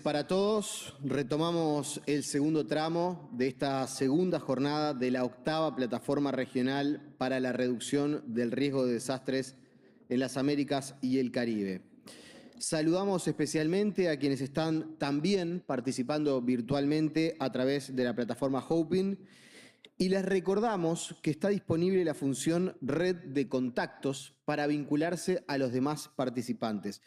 para todos. Retomamos el segundo tramo de esta segunda jornada de la 8ª Plataforma Regional para la Reducción del Riesgo de Desastres en las Américas y el Caribe. Saludamos especialmente a quienes están también participando virtualmente a través de la plataforma Hopin y les recordamos que está disponible la función Red de Contactos para vincularse a los demás participantes.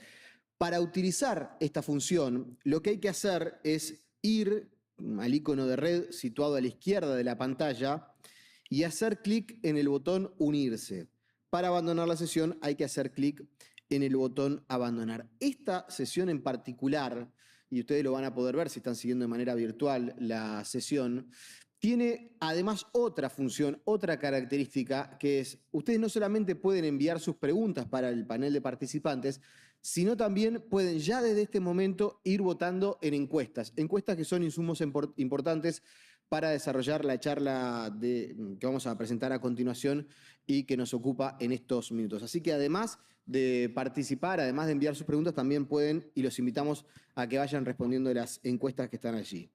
Para utilizar esta función, lo que hay que hacer es ir al icono de red situado a la izquierda de la pantalla y hacer clic en el botón Unirse. Para abandonar la sesión hay que hacer clic en el botón Abandonar. Esta sesión en particular, y ustedes lo van a poder ver si están siguiendo de manera virtual la sesión, tiene además otra función, otra característica, que es, ustedes no solamente pueden enviar sus preguntas para el panel de participantes, sino también pueden ya desde este momento ir votando en encuestas que son insumos importantes para desarrollar la charla que vamos a presentar a continuación y que nos ocupa en estos minutos. Así que además de participar, además de enviar sus preguntas, también pueden, y los invitamos a que vayan respondiendo las encuestas que están allí.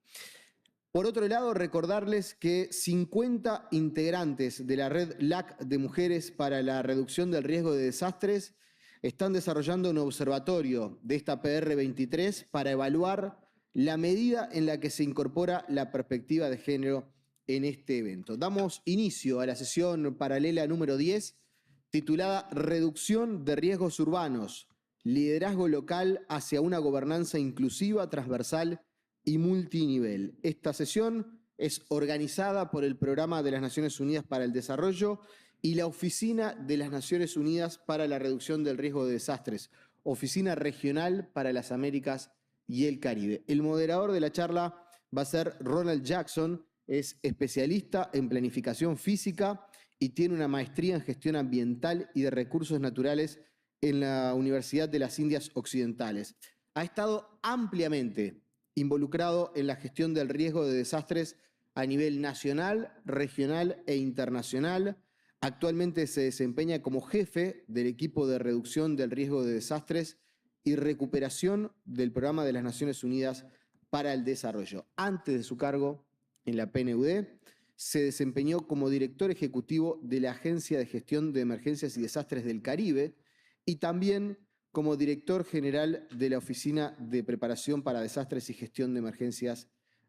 Por otro lado, recordarles que 50 integrantes de la red LAC de Mujeres para la Reducción del Riesgo de Desastres están desarrollando un observatorio de esta PR23 para evaluar la medida en la que se incorpora la perspectiva de género en este evento. Damos inicio a la sesión paralela número 10, titulada Reducción de Riesgos Urbanos, liderazgo local hacia una gobernanza inclusiva, transversal y multinivel. Esta sesión es organizada por el Programa de las Naciones Unidas para el Desarrollo y la Oficina de las Naciones Unidas para la Reducción del Riesgo de Desastres, Oficina Regional para las Américas y el Caribe. El moderador de la charla va a ser Ronald Jackson, es especialista en planificación física y tiene una maestría en gestión ambiental y de recursos naturales en la Universidad de las Indias Occidentales. Ha estado ampliamente involucrado en la gestión del riesgo de desastres a nivel nacional, regional e internacional. Actualmente se desempeña como jefe del equipo de reducción del riesgo de desastres y recuperación del Programa de las Naciones Unidas para el Desarrollo. Antes de su cargo en la PNUD, se desempeñó como director ejecutivo de la Agencia de Gestión de Emergencias y Desastres del Caribe y también como director general de la Oficina de Preparación para Desastres y Gestión de Emergencias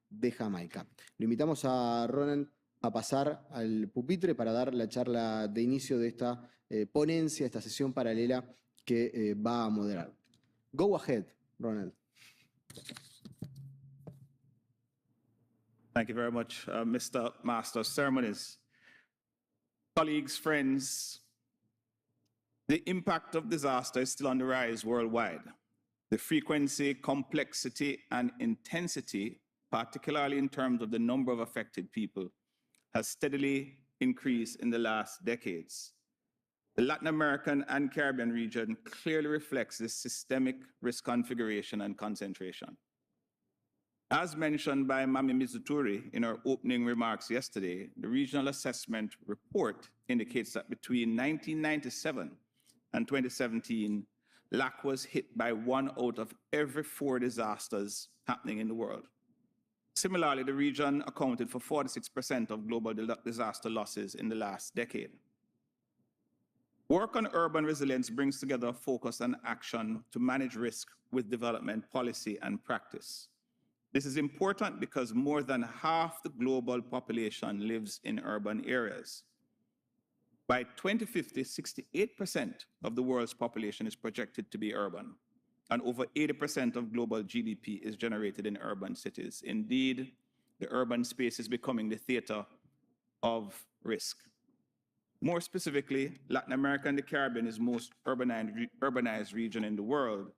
de Jamaica. Lo invitamos a Ronald a pasar al pupitre para dar la charla de inicio de esta ponencia, esta sesión paralela que va a moderar. Go ahead, Ronald. Thank you very much, Mr. Master of Ceremonies. Colleagues, friends, the impact of disaster is still on the rise worldwide. The frequency, complexity, and intensity, particularly in terms of the number of affected people, has steadily increased in the last decades. The Latin American and Caribbean region clearly reflects this systemic risk configuration and concentration. As mentioned by Mami Mizuturi in her opening remarks yesterday, the regional assessment report indicates that between 1997 and 2017, LAC was hit by 1 out of every 4 disasters happening in the world. Similarly, the region accounted for 46% of global disaster losses in the last decade. Work on urban resilience brings together focus and action to manage risk with development policy and practice. This is important because more than half the global population lives in urban areas. By 2050, 68% of the world's population is projected to be urban, and over 80% of global GDP is generated in urban cities. Indeed, the urban space is becoming the theater of risk. More specifically, Latin America and the Caribbean is the most urbanized region in the world,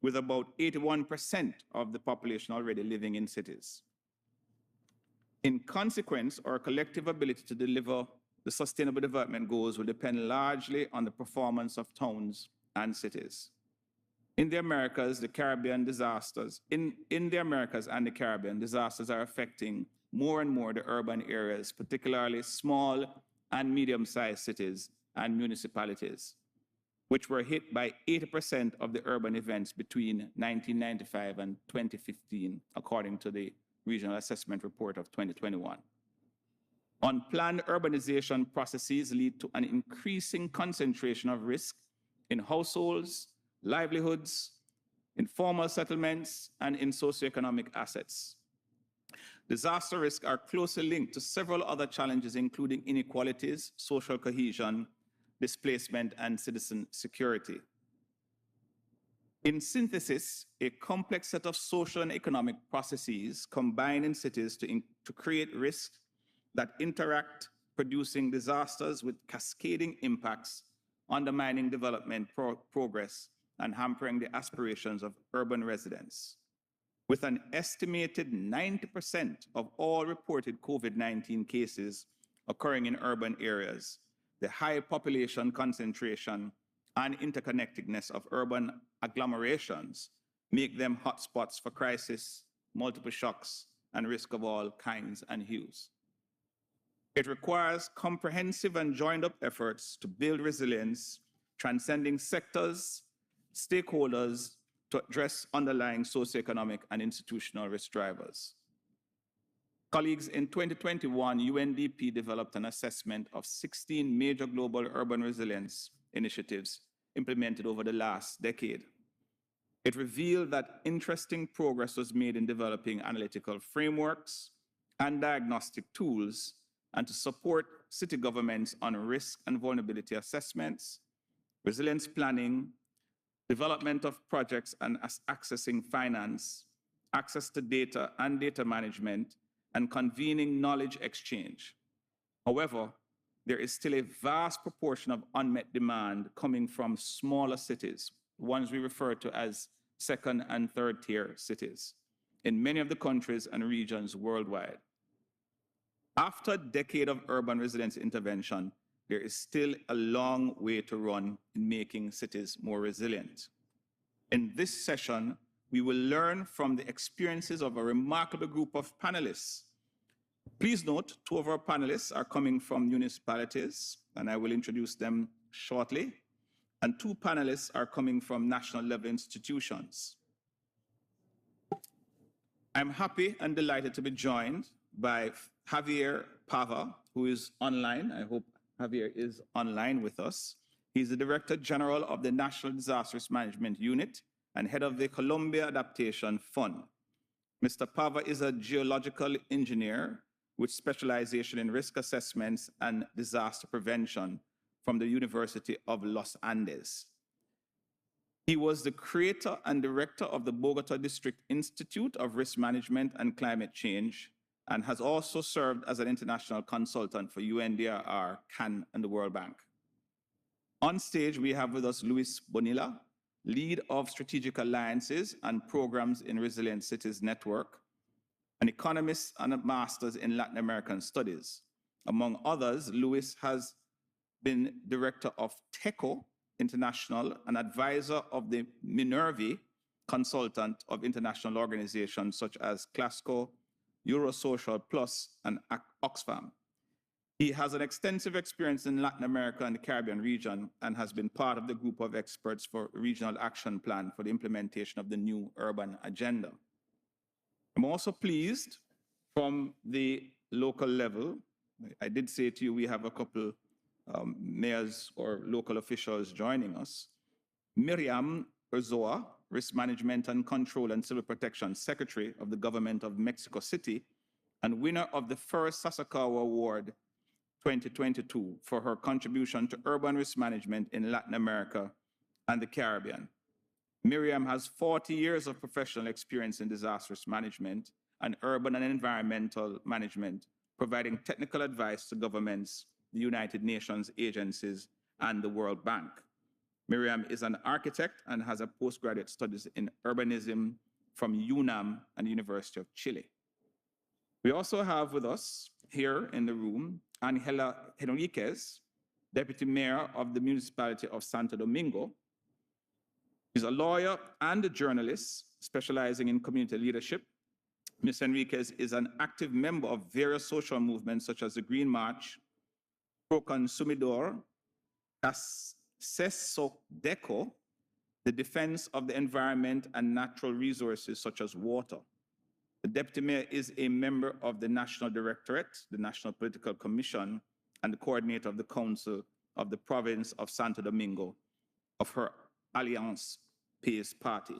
with about 81% of the population already living in cities. In consequence, our collective ability to deliver the Sustainable Development Goals will depend largely on the performance of towns and cities. In the Americas, the Caribbean disasters, in the Americas and the Caribbean, disasters are affecting more and more the urban areas, particularly small and medium-sized cities and municipalities. which were hit by 80% of the urban events between 1995 and 2015, according to the Regional Assessment Report of 2021. Unplanned urbanization processes lead to an increasing concentration of risk in households, livelihoods, informal settlements, and in socioeconomic assets. Disaster risks are closely linked to several other challenges, including inequalities, social cohesion, displacement, and citizen security. In synthesis, a complex set of social and economic processes combine in cities to create risks that interact, producing disasters with cascading impacts, undermining development progress, and hampering the aspirations of urban residents. With an estimated 90% of all reported COVID-19 cases occurring in urban areas, the high population concentration and interconnectedness of urban agglomerations make them hotspots for crisis, multiple shocks, and risk of all kinds and hues. It requires comprehensive and joined-up efforts to build resilience, transcending sectors, stakeholders, to address underlying socioeconomic and institutional risk drivers. Colleagues, in 2021, UNDP developed an assessment of 16 major global urban resilience initiatives implemented over the last decade. It revealed that interesting progress was made in developing analytical frameworks and diagnostic tools, and to support city governments on risk and vulnerability assessments, resilience planning, development of projects and accessing finance, access to data and data management, and convening knowledge exchange. However, there is still a vast proportion of unmet demand coming from smaller cities, ones we refer to as second and third tier cities, in many of the countries and regions worldwide. After a decade of urban resilience intervention, there is still a long way to run in making cities more resilient. In this session, we will learn from the experiences of a remarkable group of panelists. Please note, 2 of our panelists are coming from municipalities, and I will introduce them shortly, and 2 panelists are coming from national level institutions. I'm happy and delighted to be joined by Javier Pava, who is online. I hope Javier is online with us. He's the Director General of the National Disaster Risk Management Unit and head of the Columbia Adaptation Fund. Mr. Pava is a geological engineer with specialization in risk assessments and disaster prevention from the University of Los Andes. He was the creator and director of the Bogota District Institute of Risk Management and Climate Change, and has also served as an international consultant for UNDRR, CAN, and the World Bank. On stage, we have with us Luis Bonilla, lead of Strategic Alliances and Programs in Resilient Cities Network, an economist and a master's in Latin American Studies. Among others, Luis has been director of TECO International, an advisor of the Minervi, consultant of international organizations such as Clasco, Eurosocial Plus, and Oxfam. He has an extensive experience in Latin America and the Caribbean region and has been part of the group of experts for Regional Action Plan for the implementation of the new urban agenda. I'm also pleased from the local level. I did say to you we have a couple mayors or local officials joining us. Miriam Urzoa, Risk Management and Control and Civil Protection Secretary of the Government of Mexico City, and winner of the first Sasakawa Award 2022 for her contribution to urban risk management in Latin America and the Caribbean. Miriam has 40 years of professional experience in disaster risk management and urban and environmental management, providing technical advice to governments, the United Nations agencies, and the World Bank. Miriam is an architect and has a postgraduate studies in urbanism from UNAM and the University of Chile. We also have with us here in the room Angela Henriquez, Deputy Mayor of the Municipality of Santo Domingo. She's a lawyer and a journalist specializing in community leadership. Ms. Henriquez is an active member of various social movements such as the Green March, Pro Consumidor, CESODECO, the defense of the environment and natural resources such as water. The deputy mayor is a member of the National Directorate, the National Political Commission, and the coordinator of the Council of the Province of Santo Domingo of her Alliance Peace Party.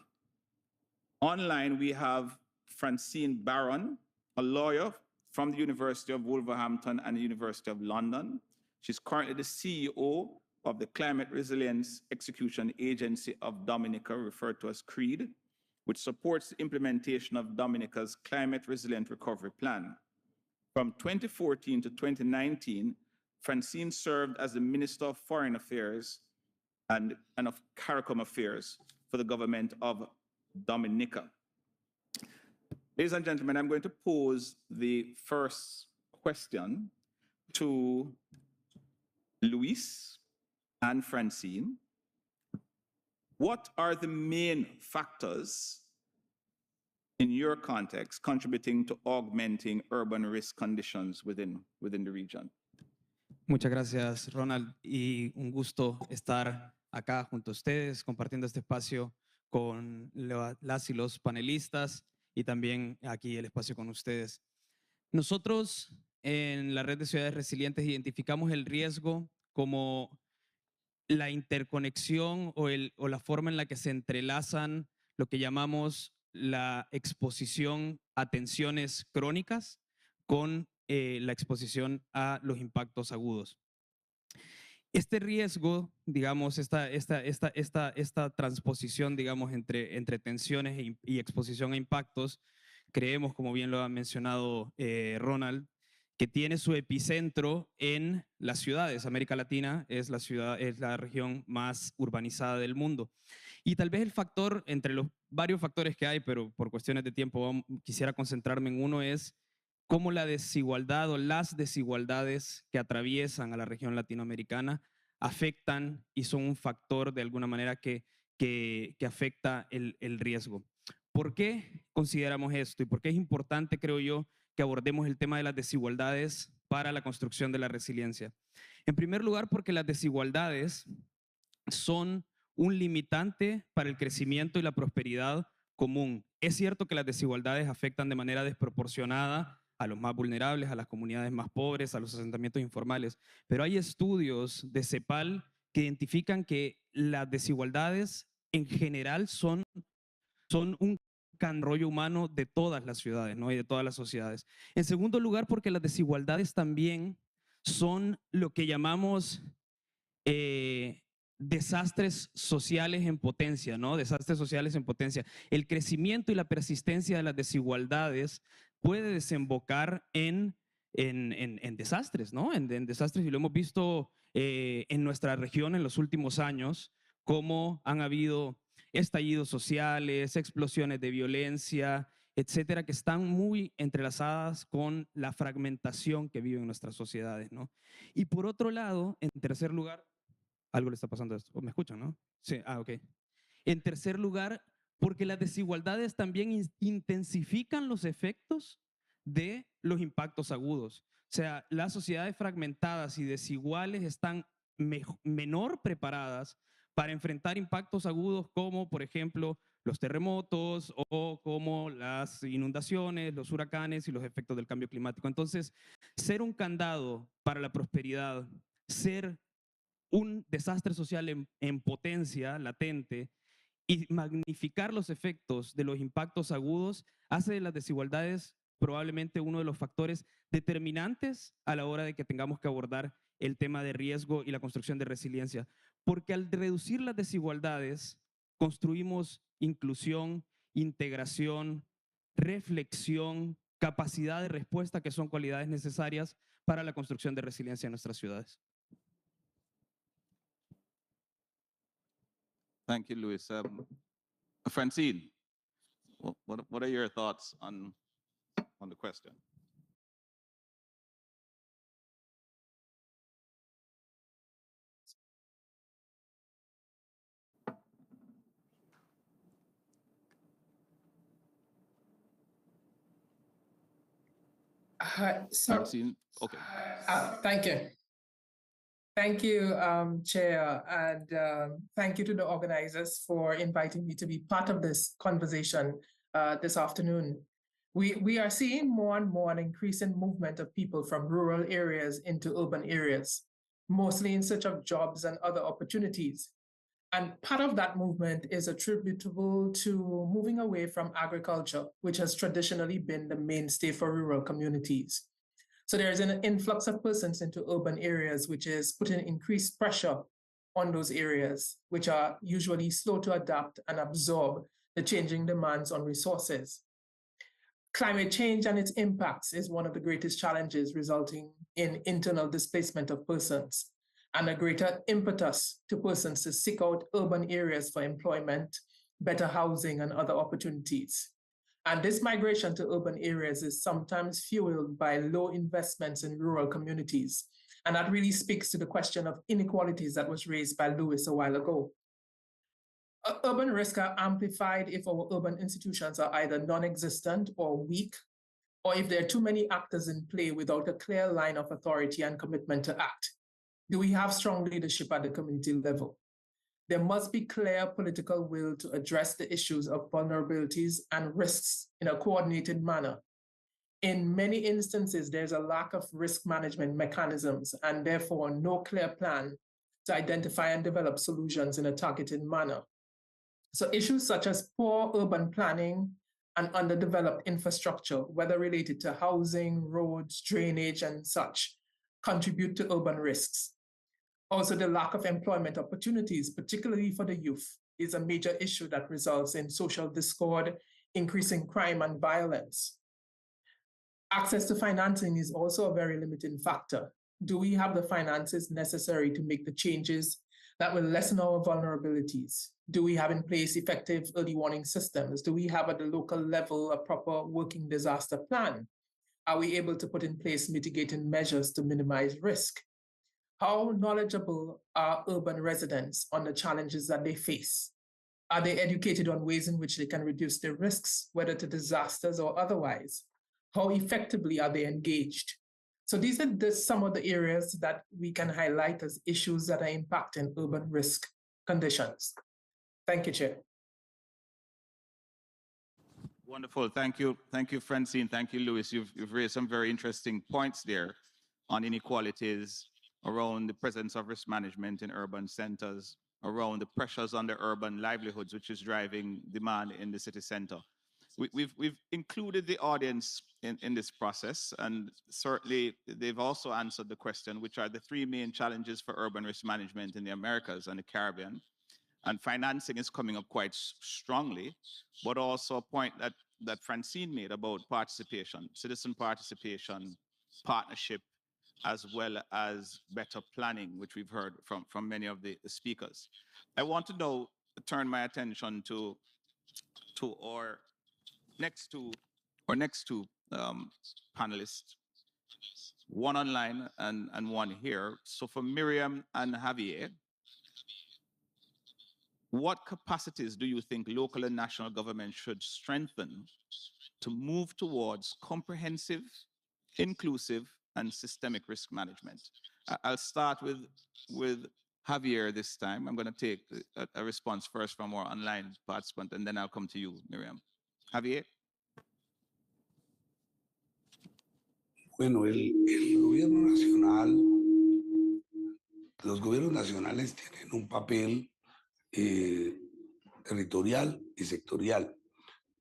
Online, we have Francine Barron, a lawyer from the University of Wolverhampton and the University of London. She's currently the CEO of the Climate Resilience Execution Agency of Dominica, referred to as CREED, which supports the implementation of Dominica's Climate Resilient Recovery Plan. From 2014 to 2019, Francine served as the Minister of Foreign Affairs and of CARICOM Affairs for the government of Dominica. Ladies and gentlemen, I'm going to pose the first question to Luis and Francine. What are the main factors in your context contributing to augmenting urban risk conditions within the region? Muchas gracias, Ronald, y un gusto estar acá junto a ustedes, compartiendo este espacio con las y los panelistas y también aquí el espacio con ustedes. Nosotros en la Red de Ciudades Resilientes identificamos el riesgo como la interconexión o la forma en la que se entrelazan lo que llamamos la exposición a tensiones crónicas con la exposición a los impactos agudos. Este riesgo, digamos, esta transposición, digamos, entre tensiones y exposición a impactos, creemos, como bien lo ha mencionado Ronald, que tiene su epicentro en las ciudades. América Latina es la región más urbanizada del mundo. Y tal vez el factor, entre los varios factores que hay, pero por cuestiones de tiempo quisiera concentrarme en uno, es cómo la desigualdad o las desigualdades que atraviesan a la región latinoamericana afectan y son un factor de alguna manera que afecta el riesgo. ¿Por qué consideramos esto y por qué es importante, creo yo, que abordemos el tema de las desigualdades para la construcción de la resiliencia? En primer lugar, porque las desigualdades son un limitante para el crecimiento y la prosperidad común. Es cierto que las desigualdades afectan de manera desproporcionada a los más vulnerables, a las comunidades más pobres, a los asentamientos informales, pero hay estudios de CEPAL que identifican que las desigualdades en general son un rollo humano de todas las ciudades, ¿no? Y de todas las sociedades. En segundo lugar, porque las desigualdades también son lo que llamamos desastres sociales en potencia, ¿no? Desastres sociales en potencia. El crecimiento y la persistencia de las desigualdades puede desembocar en desastres, ¿no? En desastres, y lo hemos visto en nuestra región en los últimos años, cómo han habido estallidos sociales, explosiones de violencia, etcétera, que están muy entrelazadas con la fragmentación que viven nuestras sociedades, ¿no? Y por otro lado, en tercer lugar, algo le está pasando a esto. ¿Me escuchan, no? Sí, ok. En tercer lugar, porque las desigualdades también intensifican los efectos de los impactos agudos. O sea, las sociedades fragmentadas y desiguales están menor preparadas para enfrentar impactos agudos como, por ejemplo, los terremotos o como las inundaciones, los huracanes y los efectos del cambio climático. Entonces, ser un candado para la prosperidad, ser un desastre social en potencia latente y magnificar los efectos de los impactos agudos hace de las desigualdades probablemente uno de los factores determinantes a la hora de que tengamos que abordar el tema de riesgo y la construcción de resiliencia. Porque al reducir las desigualdades, construimos inclusión, integración, reflexión, capacidad de respuesta, que son cualidades necesarias para la construcción de resiliencia en nuestras ciudades. Thank you, Luis. Francine, what are your thoughts on the question? So, Francine, okay. thank you. Thank you, Chair, and thank you to the organizers for inviting me to be part of this conversation this afternoon. We are seeing more and more an increasing movement of people from rural areas into urban areas, mostly in search of jobs and other opportunities. And part of that movement is attributable to moving away from agriculture, which has traditionally been the mainstay for rural communities. So there's an influx of persons into urban areas, which is putting increased pressure on those areas, which are usually slow to adapt and absorb the changing demands on resources. Climate change and its impacts is one of the greatest challenges, resulting in internal displacement of persons and a greater impetus to persons to seek out urban areas for employment, better housing, and other opportunities. And this migration to urban areas is sometimes fueled by low investments in rural communities. And that really speaks to the question of inequalities that was raised by Lewis a while ago. Urban risks are amplified if our urban institutions are either non-existent or weak, or if there are too many actors in play without a clear line of authority and commitment to act. Do we have strong leadership at the community level? There must be clear political will to address the issues of vulnerabilities and risks in a coordinated manner. In many instances, there's a lack of risk management mechanisms and therefore no clear plan to identify and develop solutions in a targeted manner. So issues such as poor urban planning and underdeveloped infrastructure, whether related to housing, roads, drainage, and such, contribute to urban risks. Also, the lack of employment opportunities, particularly for the youth, is a major issue that results in social discord, increasing crime and violence. Access to financing is also a very limiting factor. Do we have the finances necessary to make the changes that will lessen our vulnerabilities? Do we have in place effective early warning systems? Do we have at the local level a proper working disaster plan? Are we able to put in place mitigating measures to minimize risk? How knowledgeable are urban residents on the challenges that they face? Are they educated on ways in which they can reduce their risks, whether to disasters or otherwise? How effectively are they engaged? So these are some of the areas that we can highlight as issues that are impacting urban risk conditions. Thank you, Chair. Wonderful. Thank you. Thank you, Francine. Thank you, Lewis. You've raised some very interesting points there on inequalities, around the presence of risk management in urban centers, around the pressures on the urban livelihoods, which is driving demand in the city center. We've included the audience in this process, and certainly they've also answered the question, which are the three main challenges for urban risk management in the Americas and the Caribbean. And financing is coming up quite strongly, but also a point that Francine made about participation, citizen participation, partnership, as well as better planning, which we've heard from many of the speakers. I want to now turn my attention to our next two panelists, one online and one here. So for Miriam and Javier, what capacities do you think local and national government should strengthen to move towards comprehensive, inclusive, and systemic risk management? I'll start with Javier this time. I'm going to take a response first from our online participant, and then I'll come to you, Miriam. Javier. Bueno, el gobierno nacional, los gobiernos nacionales tienen un papel territorial y sectorial,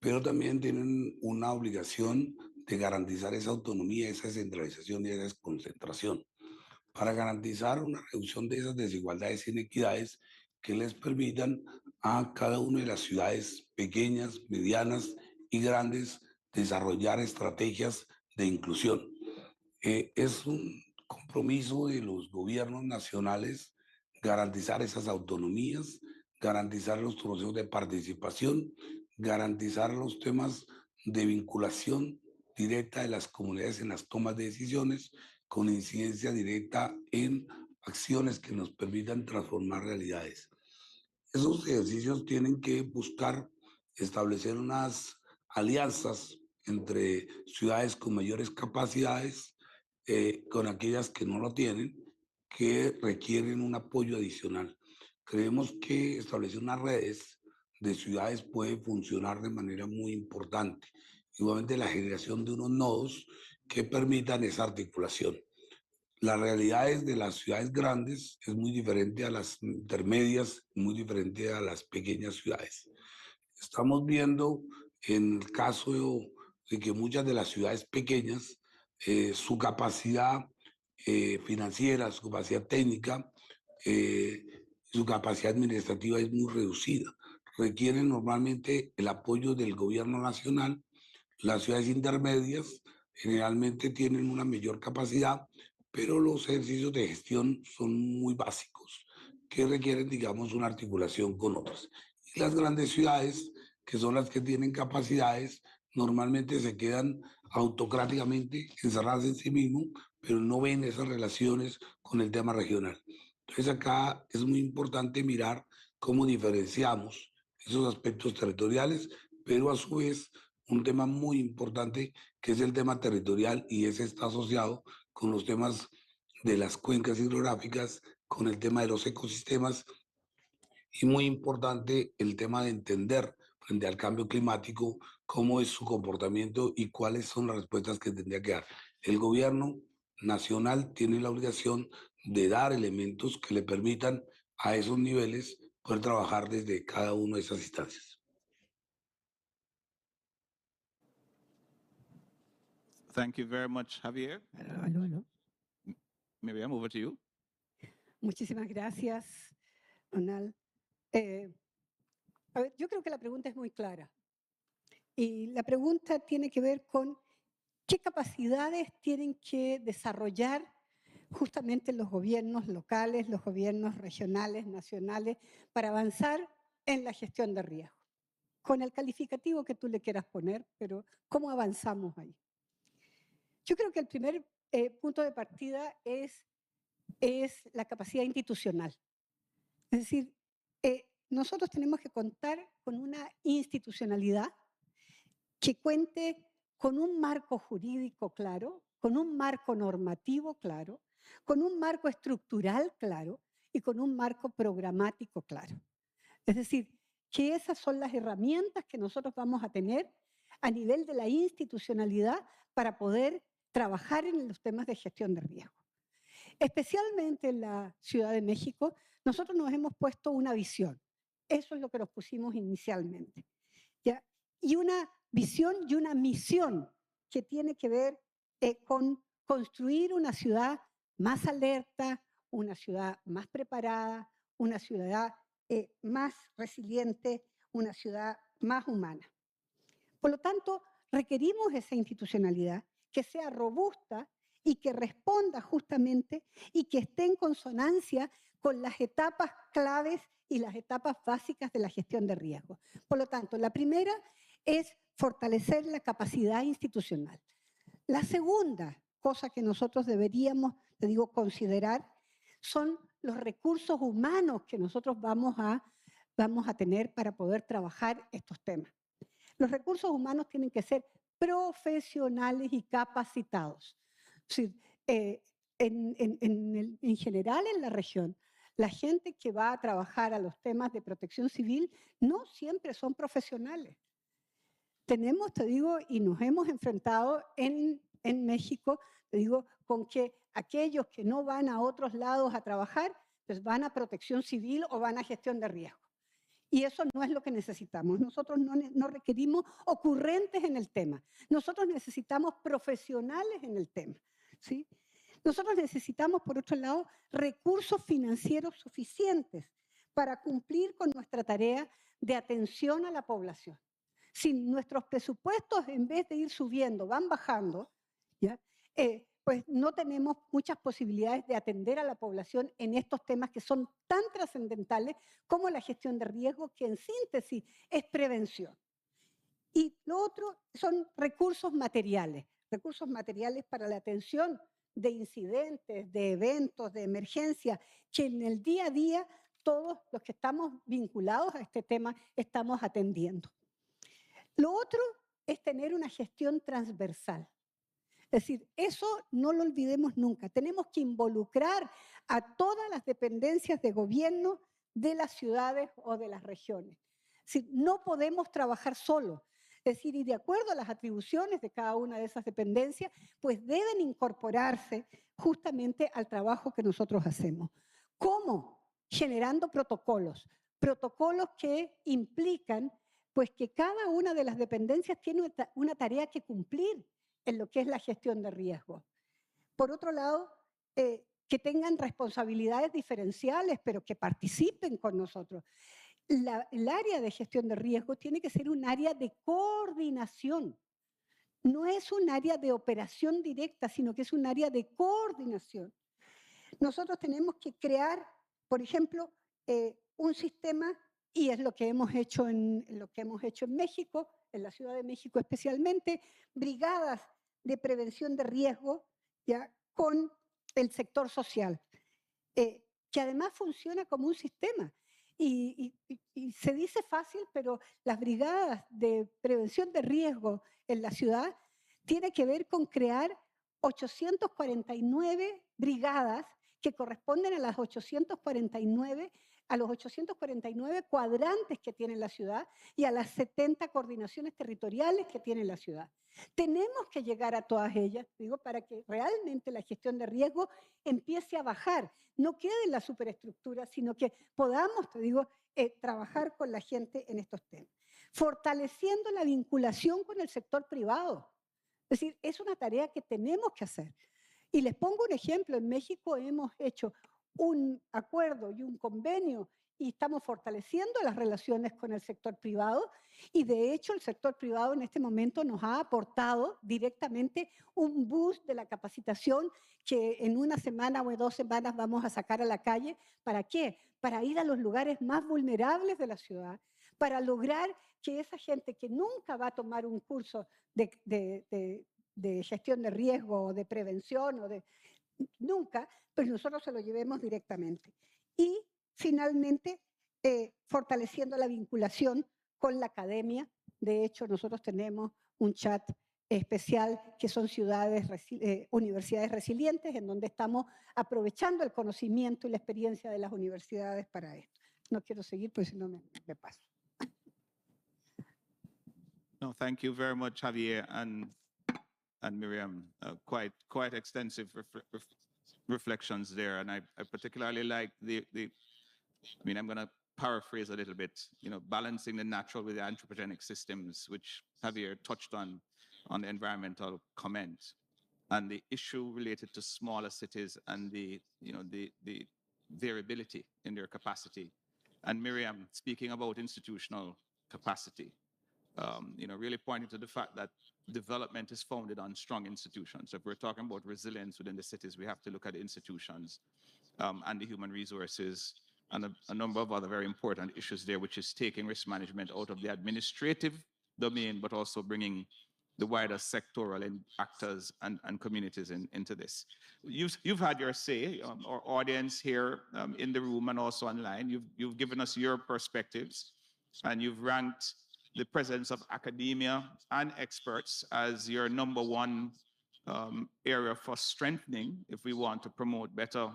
pero también tienen una obligación de garantizar esa autonomía, esa descentralización y esa desconcentración, para garantizar una reducción de esas desigualdades e inequidades que les permitan a cada una de las ciudades pequeñas, medianas y grandes desarrollar estrategias de inclusión. Es un compromiso de los gobiernos nacionales garantizar esas autonomías, garantizar los procesos de participación, garantizar los temas de vinculación directa de las comunidades en las tomas de decisiones, con incidencia directa en acciones que nos permitan transformar realidades. Esos ejercicios tienen que buscar establecer unas alianzas entre ciudades con mayores capacidades, con aquellas que no lo tienen, que requieren un apoyo adicional. Creemos que establecer unas redes de ciudades puede funcionar de manera muy importante. Igualmente la generación de unos nodos que permitan esa articulación. Las realidades de las ciudades grandes es muy diferente a las intermedias, muy diferente a las pequeñas ciudades. Estamos viendo en el caso de que muchas de las ciudades pequeñas, su capacidad financiera, su capacidad técnica, su capacidad administrativa es muy reducida. Requieren normalmente el apoyo del gobierno nacional. Las ciudades intermedias generalmente tienen una mayor capacidad, pero los ejercicios de gestión son muy básicos, que requieren, digamos, una articulación con otras. Y las grandes ciudades, que son las que tienen capacidades, normalmente se quedan autocráticamente encerradas en sí mismos, pero no ven esas relaciones con el tema regional. Entonces acá es muy importante mirar cómo diferenciamos esos aspectos territoriales, pero a su vez un tema muy importante que es el tema territorial y ese está asociado con los temas de las cuencas hidrográficas, con el tema de los ecosistemas y muy importante el tema de entender frente al cambio climático cómo es su comportamiento y cuáles son las respuestas que tendría que dar. El gobierno nacional tiene la obligación de dar elementos que le permitan a esos niveles poder trabajar desde cada una de esas instancias. Thank you very much, Javier. Aló. Miriam, over to you. Muchísimas gracias, Donald. A ver, yo creo que la pregunta es muy clara. Y la pregunta tiene que ver con qué capacidades tienen que desarrollar justamente los gobiernos locales, los gobiernos regionales, nacionales, para avanzar en la gestión de riesgo. Con el calificativo que tú le quieras poner, pero ¿cómo avanzamos ahí? Yo creo que el primer punto de partida es la capacidad institucional. Es decir, nosotros tenemos que contar con una institucionalidad que cuente con un marco jurídico claro, con un marco normativo claro, con un marco estructural claro y con un marco programático claro. Es decir, que esas son las herramientas que nosotros vamos a tener a nivel de la institucionalidad para poder trabajar en los temas de gestión de riesgo. Especialmente en la Ciudad de México, nosotros nos hemos puesto una visión. Eso es lo que nos pusimos inicialmente. ¿Ya? Y una visión y una misión que tiene que ver con construir una ciudad más alerta, una ciudad más preparada, una ciudad más resiliente, una ciudad más humana. Por lo tanto, requerimos esa institucionalidad que sea robusta y que responda justamente y que esté en consonancia con las etapas claves y las etapas básicas de la gestión de riesgos. Por lo tanto, la primera es fortalecer la capacidad institucional. La segunda cosa que nosotros deberíamos, te digo, considerar son los recursos humanos que nosotros vamos a tener para poder trabajar estos temas. Los recursos humanos tienen que ser profesionales y capacitados. Es decir, en general en la región, la gente que va a trabajar a los temas de protección civil no siempre son profesionales. Tenemos, te digo, y nos hemos enfrentado en México, te digo, con que aquellos que no van a otros lados a trabajar, pues van a protección civil o van a gestión de riesgo. Y eso no es lo que necesitamos. Nosotros no requerimos ocurrentes en el tema. Nosotros necesitamos profesionales en el tema, ¿sí? Nosotros necesitamos, por otro lado, recursos financieros suficientes para cumplir con nuestra tarea de atención a la población. Si nuestros presupuestos, en vez de ir subiendo, van bajando, ¿ya? Pues no tenemos muchas posibilidades de atender a la población en estos temas que son tan trascendentales como la gestión de riesgo, que en síntesis es prevención. Y lo otro son recursos materiales para la atención de incidentes, de eventos, de emergencia, que en el día a día todos los que estamos vinculados a este tema estamos atendiendo. Lo otro es tener una gestión transversal. Es decir, eso no lo olvidemos nunca. Tenemos que involucrar a todas las dependencias de gobierno de las ciudades o de las regiones. Es decir, no podemos trabajar solos. Es decir, y de acuerdo a las atribuciones de cada una de esas dependencias, pues deben incorporarse justamente al trabajo que nosotros hacemos. ¿Cómo? Generando protocolos. Protocolos que implican pues que cada una de las dependencias tiene una tarea que cumplir en lo que es la gestión de riesgos. Por otro lado, que tengan responsabilidades diferenciales, pero que participen con nosotros. El área de gestión de riesgos tiene que ser un área de coordinación. No es un área de operación directa, sino que es un área de coordinación. Nosotros tenemos que crear, por ejemplo, un sistema, y es lo que hemos hecho en México, en la Ciudad de México especialmente, brigadas de prevención de riesgo, ¿ya?, con el sector social, que además funciona como un sistema. Y se dice fácil, pero las brigadas de prevención de riesgo en la ciudad tiene que ver con crear 849 brigadas que corresponden a los 849 cuadrantes que tiene la ciudad y a las 70 coordinaciones territoriales que tiene la ciudad. Tenemos que llegar a todas ellas, digo, para que realmente la gestión de riesgo empiece a bajar, no quede en la superestructura, sino que podamos, te digo, trabajar con la gente en estos temas. Fortaleciendo la vinculación con el sector privado. Es decir, es una tarea que tenemos que hacer. Y les pongo un ejemplo, en México hemos hecho un acuerdo y un convenio y estamos fortaleciendo las relaciones con el sector privado y de hecho el sector privado en este momento nos ha aportado directamente un boost de la capacitación que en una semana o en 2 semanas vamos a sacar a la calle. ¿Para qué? Para ir a los lugares más vulnerables de la ciudad, para lograr que esa gente que nunca va a tomar un curso de gestión de riesgo o de prevención o de nunca, pues nosotros se lo llevemos directamente. Y finalmente, fortaleciendo la vinculación con la academia. De hecho, nosotros tenemos un chat especial que son universidades resilientes, en donde estamos aprovechando el conocimiento y la experiencia de las universidades para esto. No quiero seguir, pues si no me paso. No, thank you very much, Javier and Miriam. Quite extensive reflections there, and I particularly like I'm going to paraphrase a little bit. Balancing the natural with the anthropogenic systems, which Javier touched on the environmental comment, and the issue related to smaller cities and the variability in their capacity. And Miriam speaking about institutional capacity. Really pointing to the fact that development is founded on strong institutions. So if we're talking about resilience within the cities, we have to look at the institutions and the human resources and a number of other very important issues there, which is taking risk management out of the administrative domain, but also bringing the wider sectoral actors and communities into this. You've had your say, our audience here in the room and also online. You've given us your perspectives, and you've ranked the presence of academia and experts as your number one area for strengthening if we want to promote better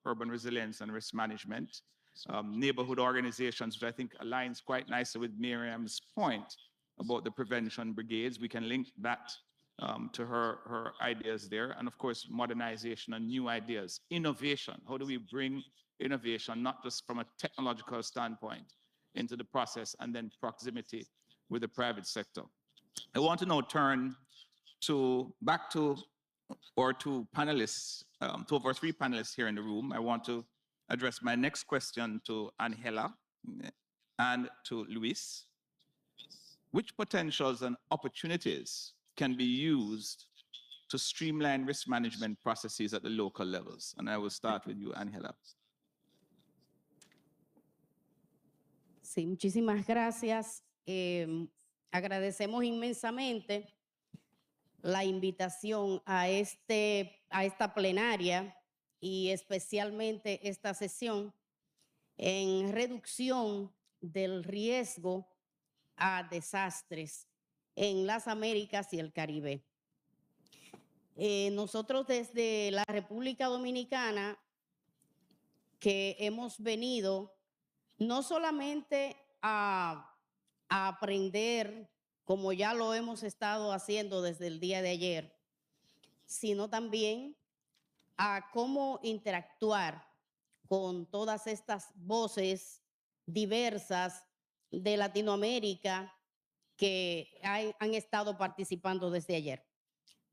urban resilience and risk management. Neighborhood organizations, which I think aligns quite nicely with Miriam's point about the prevention brigades. We can link that to her ideas there. And of course, modernization and new ideas. Innovation, how do we bring innovation, not just from a technological standpoint, into the process, and then proximity with the private sector. I want to now turn back to our two panelists, two of our three panelists here in the room. I want to address my next question to Angela and to Luis. Which potentials and opportunities can be used to streamline risk management processes at the local levels? And I will start with you, Angela. Sí, muchísimas gracias. Agradecemos inmensamente la invitación a esta plenaria y especialmente esta sesión en reducción del riesgo a desastres en las Américas y el Caribe. Nosotros desde la República Dominicana que hemos venido no solamente a aprender, como ya lo hemos estado haciendo desde el día de ayer, sino también a cómo interactuar con todas estas voces diversas de Latinoamérica que han estado participando desde ayer.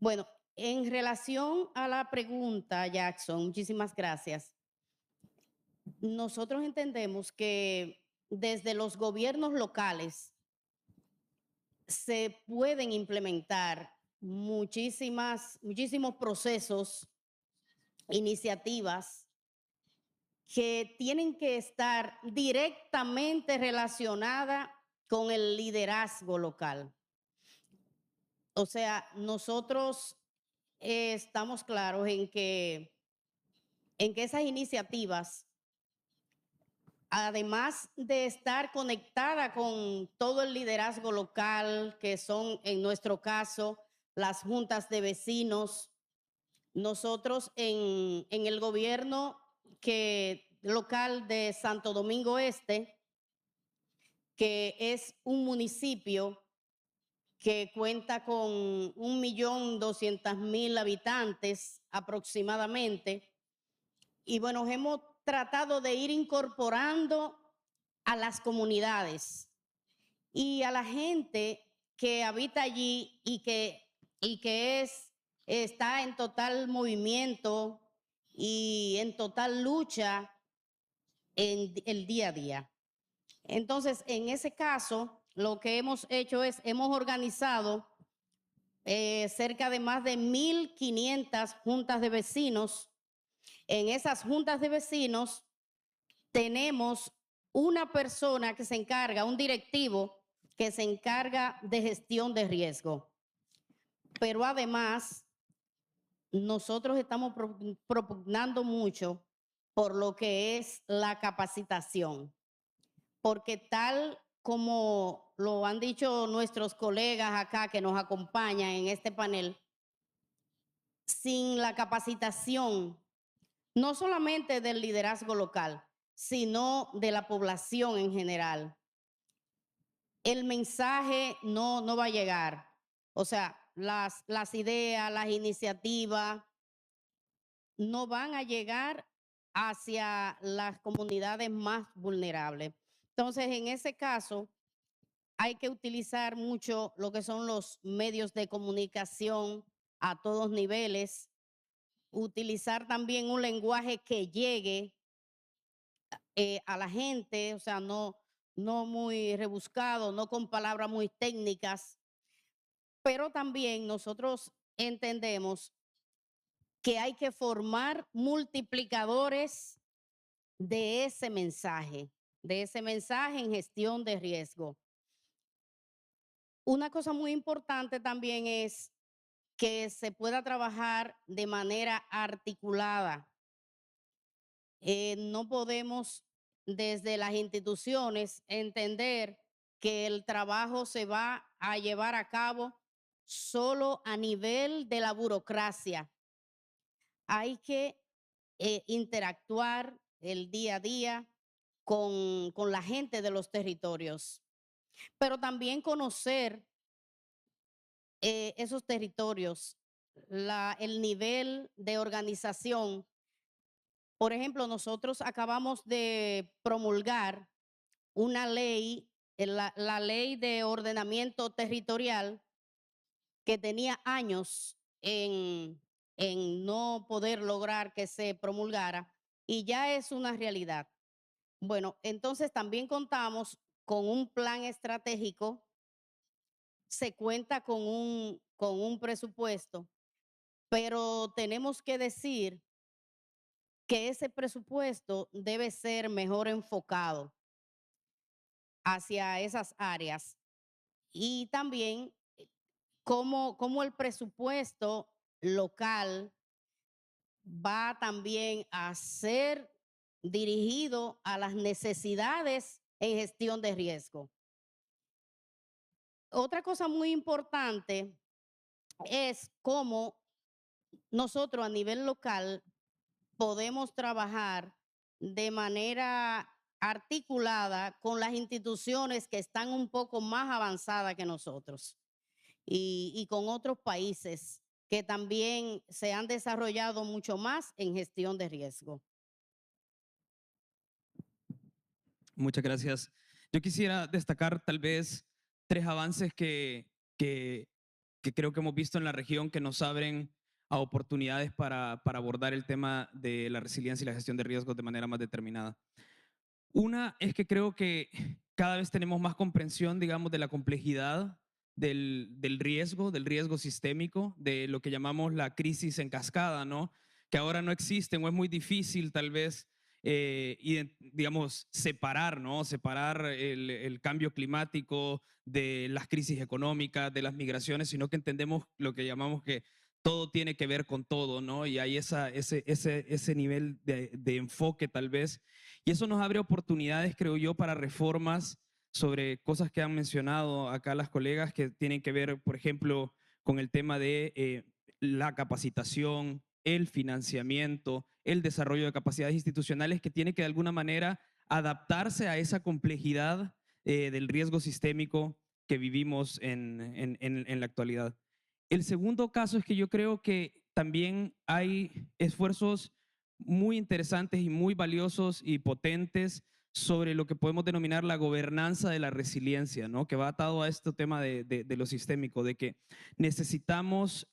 Bueno, en relación a la pregunta, Jackson, muchísimas gracias. Nosotros entendemos que desde los gobiernos locales se pueden implementar muchísimos procesos, iniciativas que tienen que estar directamente relacionadas con el liderazgo local. O sea, nosotros estamos claros en que esas iniciativas, además de estar conectada con todo el liderazgo local, que son en nuestro caso las juntas de vecinos, nosotros en el gobierno local de Santo Domingo Este, que es un municipio que cuenta con 1.200.000 habitantes aproximadamente, y bueno, hemos tratado de ir incorporando a las comunidades y a la gente que habita allí y que está en total movimiento y en total lucha en el día a día. Entonces, en ese caso, lo que hemos hecho es, hemos organizado cerca de más de 1.500 juntas de vecinos. En esas juntas de vecinos tenemos una persona que se encarga, un directivo que se encarga de gestión de riesgo. Pero además, nosotros estamos propugnando mucho por lo que es la capacitación, porque tal como lo han dicho nuestros colegas acá que nos acompañan en este panel, sin la capacitación, no solamente del liderazgo local, sino de la población en general, el mensaje no va a llegar. O sea, las ideas, las iniciativas no van a llegar hacia las comunidades más vulnerables. Entonces, en ese caso, hay que utilizar mucho lo que son los medios de comunicación a todos niveles, utilizar también un lenguaje que llegue a la gente, o sea, no muy rebuscado, no con palabras muy técnicas, pero también nosotros entendemos que hay que formar multiplicadores de ese mensaje en gestión de riesgo. Una cosa muy importante también es que se pueda trabajar de manera articulada. No podemos desde las instituciones entender que el trabajo se va a llevar a cabo solo a nivel de la burocracia. Hay que interactuar el día a día con la gente de los territorios, pero también conocer esos territorios, el nivel de organización. Por ejemplo, nosotros acabamos de promulgar una ley, la ley de ordenamiento territorial, que tenía años en no poder lograr que se promulgara y ya es una realidad. Bueno, entonces también contamos con un plan estratégico, se cuenta con un presupuesto, pero tenemos que decir que ese presupuesto debe ser mejor enfocado hacia esas áreas y también cómo el presupuesto local va también a ser dirigido a las necesidades en gestión de riesgo. Otra cosa muy importante es cómo nosotros a nivel local podemos trabajar de manera articulada con las instituciones que están un poco más avanzadas que nosotros y con otros países que también se han desarrollado mucho más en gestión de riesgo. Muchas gracias. Yo quisiera destacar tal vez 3 avances que creo que hemos visto en la región que nos abren a oportunidades para abordar el tema de la resiliencia y la gestión de riesgos de manera más determinada. Una es que creo que cada vez tenemos más comprensión, digamos, de la complejidad del riesgo sistémico, de lo que llamamos la crisis en cascada, ¿no? Que ahora no existen o es muy difícil tal vez, digamos, separar, ¿no? Separar el cambio climático de las crisis económicas, de las migraciones, sino que entendemos lo que llamamos que todo tiene que ver con todo, ¿no? Y hay ese nivel de enfoque tal vez. Y eso nos abre oportunidades, creo yo, para reformas sobre cosas que han mencionado acá las colegas que tienen que ver, por ejemplo, con el tema de la capacitación, el financiamiento, el desarrollo de capacidades institucionales que tiene que de alguna manera adaptarse a esa complejidad del riesgo sistémico que vivimos en la actualidad. El segundo caso es que yo creo que también hay esfuerzos muy interesantes y muy valiosos y potentes sobre lo que podemos denominar la gobernanza de la resiliencia, ¿no? Que va atado a este tema de lo sistémico, de que necesitamos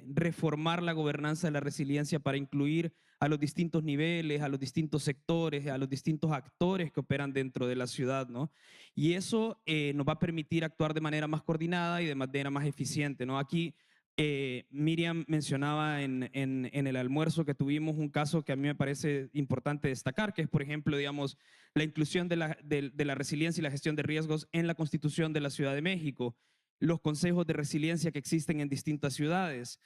reformar la gobernanza de la resiliencia para incluir a los distintos niveles, a los distintos sectores, a los distintos actores que operan dentro de la ciudad, ¿no? Y eso nos va a permitir actuar de manera más coordinada y de manera más eficiente, ¿no? Aquí Miriam mencionaba en el almuerzo que tuvimos un caso que a mí me parece importante destacar, que es, por ejemplo, digamos, la inclusión de la resiliencia y la gestión de riesgos en la Constitución de la Ciudad de México, los consejos de resiliencia que existen en distintas ciudades.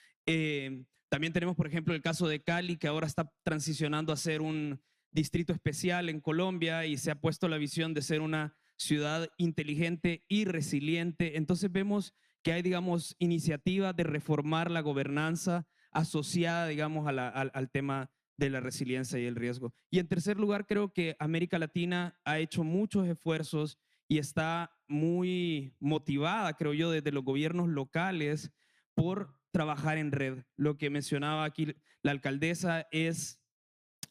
También tenemos, por ejemplo, el caso de Cali, que ahora está transicionando a ser un distrito especial en Colombia y se ha puesto la visión de ser una ciudad inteligente y resiliente. Entonces vemos que hay, digamos, iniciativas de reformar la gobernanza asociada, digamos, al tema de la resiliencia y el riesgo. Y en tercer lugar, creo que América Latina ha hecho muchos esfuerzos y está muy motivada, creo yo, desde los gobiernos locales por trabajar en red. Lo que mencionaba aquí la alcaldesa es,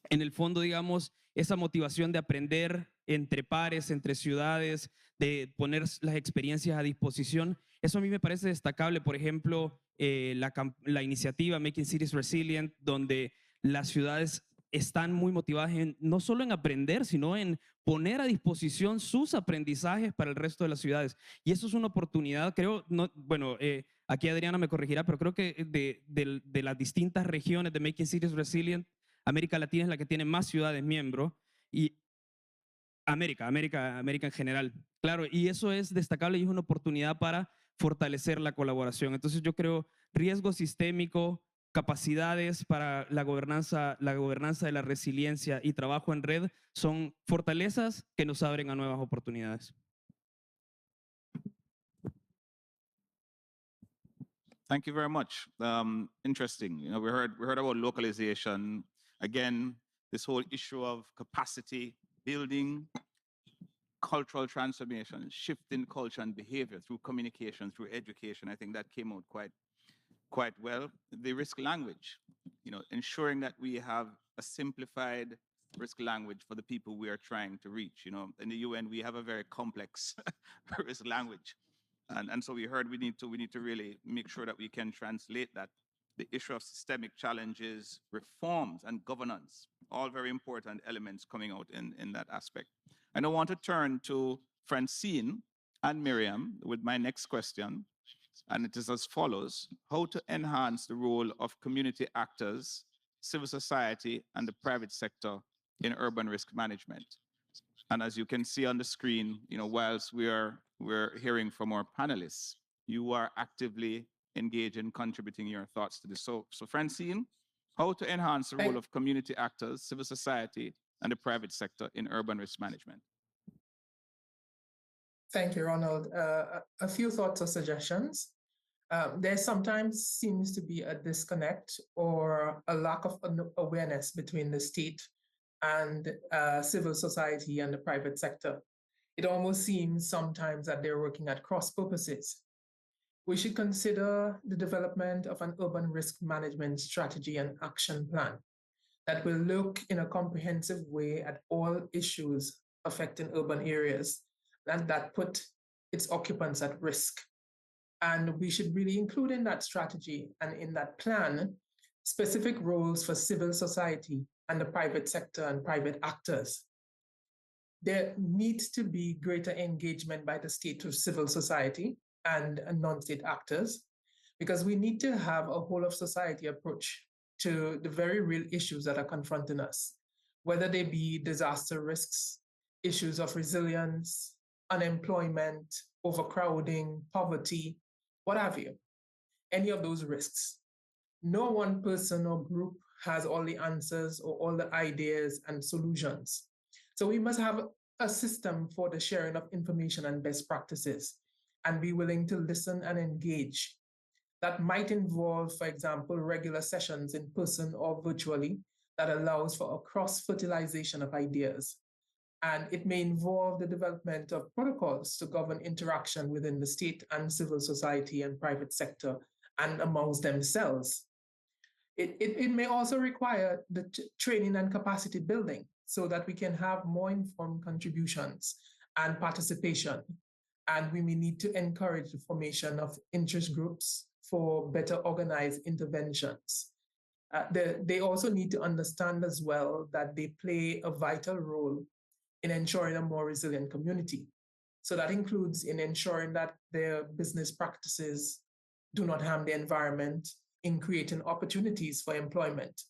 en el fondo, digamos, esa motivación de aprender entre pares, entre ciudades, de poner las experiencias a disposición. Eso a mí me parece destacable, por ejemplo, la iniciativa Making Cities Resilient, donde las ciudades están muy motivadas no solo en aprender, sino en poner a disposición sus aprendizajes para el resto de las ciudades. Y eso es una oportunidad, creo, no, bueno, aquí Adriana me corregirá, pero creo que de las distintas regiones de Making Cities Resilient, América Latina es la que tiene más ciudades miembros y América en general. Claro, y eso es destacable y es una oportunidad para fortalecer la colaboración. Entonces yo creo riesgo sistémico, capacidades para la gobernanza de la resiliencia y trabajo en red son fortalezas que nos abren a nuevas oportunidades. Thank you very much. Interesting. You know, we heard about localization. Again, this whole issue of capacity building, cultural transformation, shifting culture and behavior through communication, through education. I think that came out quite well. The risk language, you know, ensuring that we have a simplified risk language for the people we are trying to reach. You know, in the UN, we have a very complex risk language. And so we heard we need to really make sure that we can translate that. The issue of systemic challenges, reforms, and governance, all very important elements coming out in that aspect. And I want to turn to Francine and Miriam with my next question. And it is as follows: how to enhance the role of community actors, civil society, and the private sector in urban risk management. And as you can see on the screen, you know, whilst we're hearing from our panelists, you are actively engaged in contributing your thoughts to this. So Francine, how to enhance the role of community actors, civil society, and the private sector in urban risk management? Thank you, Ronald. A few thoughts or suggestions. There sometimes seems to be a disconnect or a lack of awareness between the state and civil society and the private sector. It almost seems sometimes that they're working at cross purposes. We should consider the development of an urban risk management strategy and action plan that will look in a comprehensive way at all issues affecting urban areas and that put its occupants at risk. And we should really include in that strategy and in that plan specific roles for civil society and the private sector and private actors. There needs to be greater engagement by the state with civil society and non-state actors, because we need to have a whole of society approach to the very real issues that are confronting us, whether they be disaster risks, issues of resilience, unemployment, overcrowding, poverty, what have you, any of those risks. No one person or group has all the answers or all the ideas and solutions. So we must have a system for the sharing of information and best practices and be willing to listen and engage. That might involve, for example, regular sessions in person or virtually that allows for a cross-fertilization of ideas. And it may involve the development of protocols to govern interaction within the state and civil society and private sector and amongst themselves. It may also require the training and capacity building so that we can have more informed contributions and participation. And we may need to encourage the formation of interest groups for better organized interventions. They also need to understand as well that they play a vital role in ensuring a more resilient community. So that includes in ensuring that their business practices do not harm the environment, in creating opportunities for employment,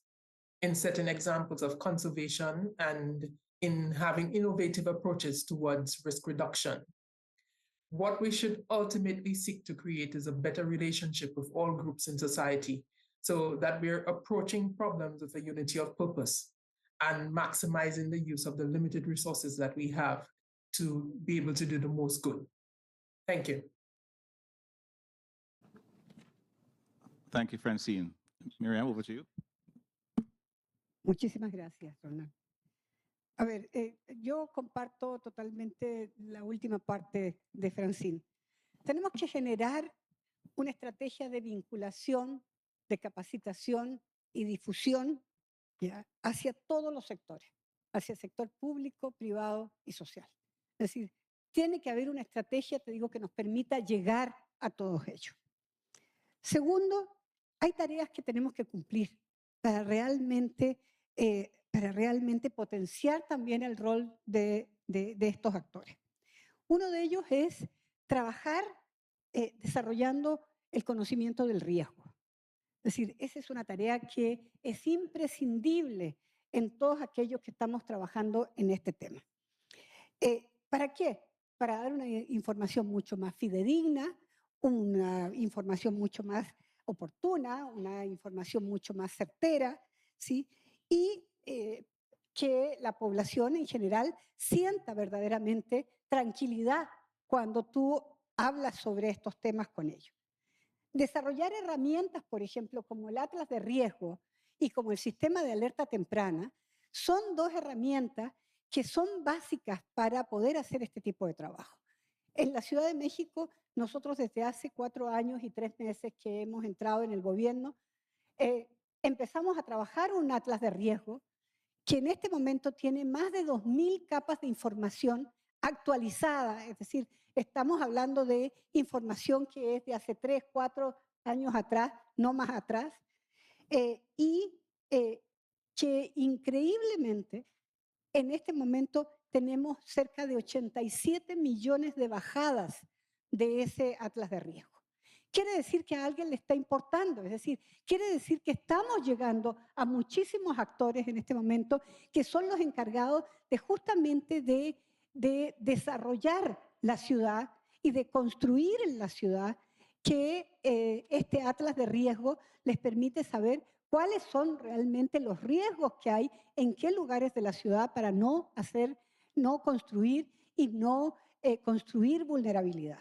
in setting examples of conservation, and in having innovative approaches towards risk reduction. What we should ultimately seek to create is a better relationship with all groups in society so that we're approaching problems with a unity of purpose and maximizing the use of the limited resources that we have to be able to do the most good. Thank you. Thank you, Francine. Miriam, over to you. Muchísimas gracias, Ronald. A ver, yo comparto totalmente la última parte de Francine. Tenemos que generar una estrategia de vinculación, de capacitación y difusión, ¿ya?, hacia todos los sectores, hacia el sector público, privado y social. Es decir, tiene que haber una estrategia, te digo, que nos permita llegar a todos ellos. Segundo, hay tareas que tenemos que cumplir para realmente potenciar también el rol de estos actores. Uno de ellos es trabajar desarrollando el conocimiento del riesgo. Es decir, esa es una tarea que es imprescindible en todos aquellos que estamos trabajando en este tema. ¿Para qué? Para dar una información mucho más fidedigna, una información mucho más oportuna, una información mucho más certera, ¿sí? Y que la población en general sienta verdaderamente tranquilidad cuando tú hablas sobre estos temas con ellos. Desarrollar herramientas, por ejemplo, como el Atlas de Riesgo y como el Sistema de Alerta Temprana, son dos herramientas que son básicas para poder hacer este tipo de trabajo. En la Ciudad de México, nosotros desde hace 4 años y 3 meses que hemos entrado en el gobierno, empezamos a trabajar un Atlas de Riesgo que en este momento tiene más de 2.000 capas de información actualizada, es decir, estamos hablando de información que es de hace 3, 4 años atrás, no más atrás, y que increíblemente en este momento tenemos cerca de 87 millones de bajadas de ese Atlas de Riesgo. Quiere decir que a alguien le está importando, es decir, quiere decir que estamos llegando a muchísimos actores en este momento que son los encargados de justamente de desarrollar la ciudad y de construir en la ciudad que este Atlas de Riesgo les permite saber cuáles son realmente los riesgos que hay en qué lugares de la ciudad para no construir y no construir vulnerabilidad.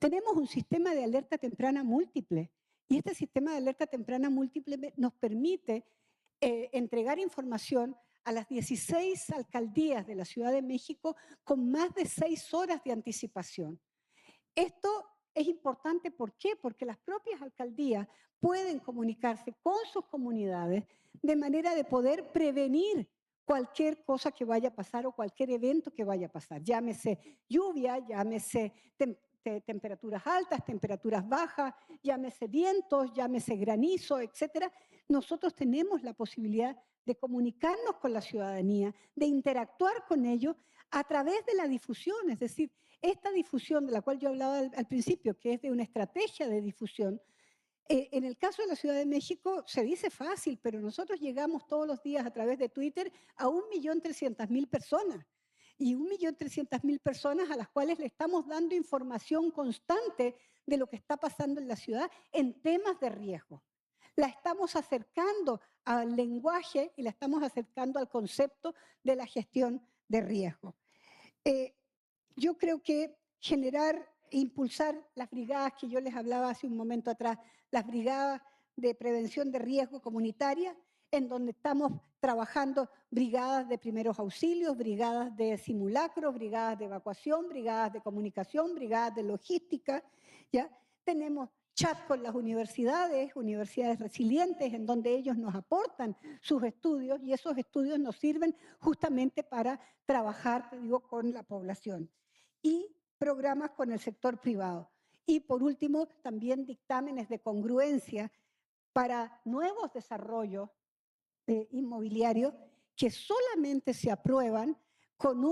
Tenemos un sistema de alerta temprana múltiple y este sistema de alerta temprana múltiple nos permite entregar información a las 16 alcaldías de la Ciudad de México con más de 6 horas de anticipación. Esto es importante, ¿por qué? Porque las propias alcaldías pueden comunicarse con sus comunidades de manera de poder prevenir cualquier cosa que vaya a pasar o cualquier evento que vaya a pasar. Llámese lluvia, llámese temperaturas altas, temperaturas bajas, llámese vientos, llámese granizo, etc. Nosotros tenemos la posibilidad de comunicarnos con la ciudadanía, de interactuar con ellos a través de la difusión, es decir, esta difusión de la cual yo hablaba al principio, que es de una estrategia de difusión, en el caso de la Ciudad de México se dice fácil, pero nosotros llegamos todos los días a través de Twitter a 1.300.000 personas. Y 1.300.000 personas a las cuales le estamos dando información constante de lo que está pasando en la ciudad en temas de riesgo. La estamos acercando al lenguaje y la estamos acercando al concepto de la gestión de riesgo. Yo creo que generar e impulsar las brigadas que yo les hablaba hace un momento atrás, las brigadas de prevención de riesgo comunitaria, en donde estamos trabajando brigadas de primeros auxilios, brigadas de simulacros, brigadas de evacuación, brigadas de comunicación, brigadas de logística. ¿Ya? Tenemos chat con las universidades, universidades resilientes, en donde ellos nos aportan sus estudios y esos estudios nos sirven justamente para trabajar, te digo, con la población. Y programas con el sector privado. Y por último, también dictámenes de congruencia para nuevos desarrollos inmobiliarios que solamente se aprueban con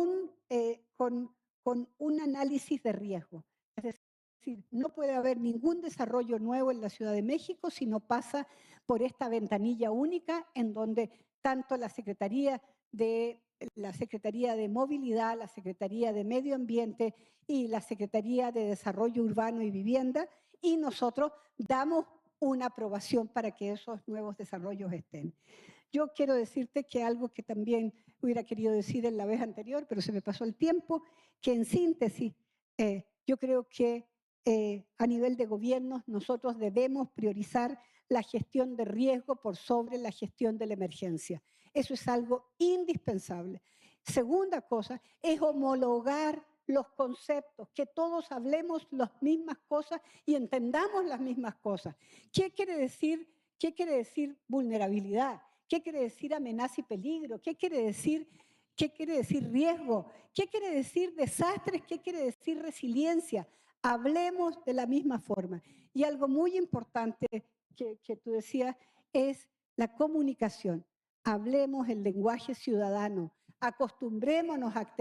un análisis de riesgo. Es decir, no puede haber ningún desarrollo nuevo en la Ciudad de México si no pasa por esta ventanilla única en donde tanto la Secretaría de Movilidad, la Secretaría de Medio Ambiente y la Secretaría de Desarrollo Urbano y Vivienda, y nosotros damos una aprobación para que esos nuevos desarrollos estén. Yo quiero decirte que algo que también hubiera querido decir en la vez anterior, pero se me pasó el tiempo, que en síntesis, yo creo que a nivel de gobiernos nosotros debemos priorizar la gestión de riesgo por sobre la gestión de la emergencia. Eso es algo indispensable. Segunda cosa es homologar los conceptos, que todos hablemos las mismas cosas y entendamos las mismas cosas. ¿Qué quiere decir vulnerabilidad? ¿Qué quiere decir amenaza y peligro? ¿Qué quiere decir riesgo? ¿Qué quiere decir desastres? ¿Qué quiere decir resiliencia? Hablemos de la misma forma. Y algo muy importante que tú decías es la comunicación. Hablemos el lenguaje ciudadano. Acostumbrémonos a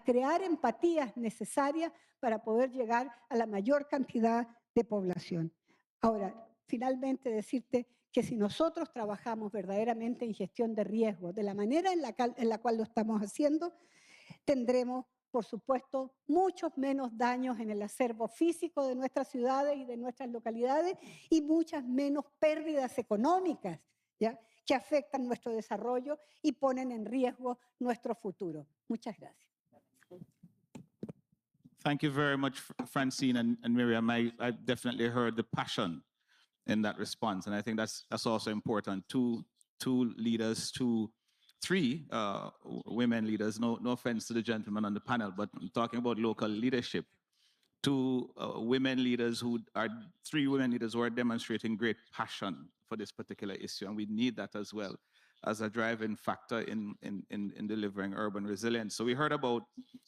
crear empatías necesarias para poder llegar a la mayor cantidad de población. Ahora, finalmente decirte que si nosotros trabajamos verdaderamente en gestión de riesgo, de la manera en la cual lo estamos haciendo, tendremos, por supuesto, muchos menos daños en el acervo físico de nuestras ciudades y de nuestras localidades y muchas menos pérdidas económicas, ¿ya?, que afectan nuestro desarrollo y ponen en riesgo nuestro futuro. Muchas gracias. Thank you very much, Francine and Miriam. I definitely heard the passion in that response, and I think that's also important. Two leaders, three women leaders. No offense to the gentlemen on the panel, but I'm talking about local leadership. Three women leaders who are demonstrating great passion for this particular issue, and we need that as well as a driving factor in delivering urban resilience. So we heard about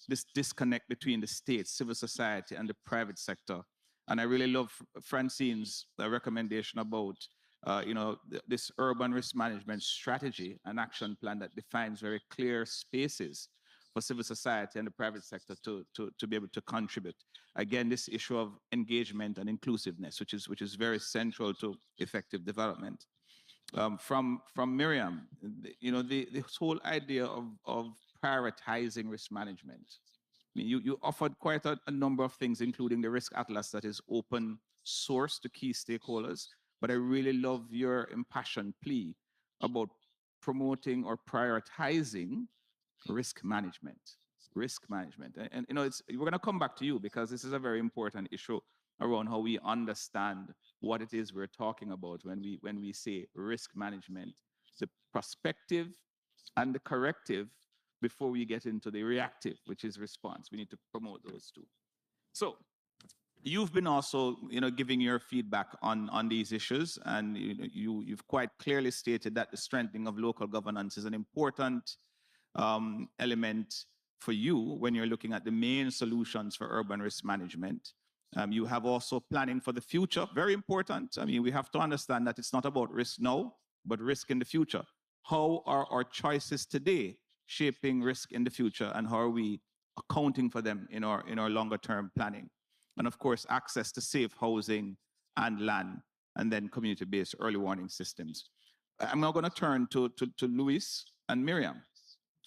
this disconnect between the state, civil society, and the private sector. And I really love Francine's recommendation about this urban risk management strategy, an action plan that defines very clear spaces for civil society and the private sector to be able to contribute. Again, this issue of engagement and inclusiveness, which is very central to effective development. From Miriam, the whole idea of prioritizing risk management. I mean, you offered quite a number of things, including the risk atlas that is open source to key stakeholders. But I really love your impassioned plea about promoting or prioritizing risk management. risk management. And you know, we're going to come back to you because this is a very important issue around how we understand what it is we're talking about when we say risk management, the prospective and the corrective before we get into the reactive, which is response. We need to promote those two. So you've been also, you know, giving your feedback on these issues, and you've quite clearly stated that the strengthening of local governance is an important element for you when you're looking at the main solutions for urban risk management. You have also planning for the future, very important. I mean, we have to understand that it's not about risk now, but risk in the future. How are our choices today shaping risk in the future, and how are we accounting for them in our longer term planning? And of course, access to safe housing and land, and then community-based early warning systems. I'm now going to turn to Luis and Miriam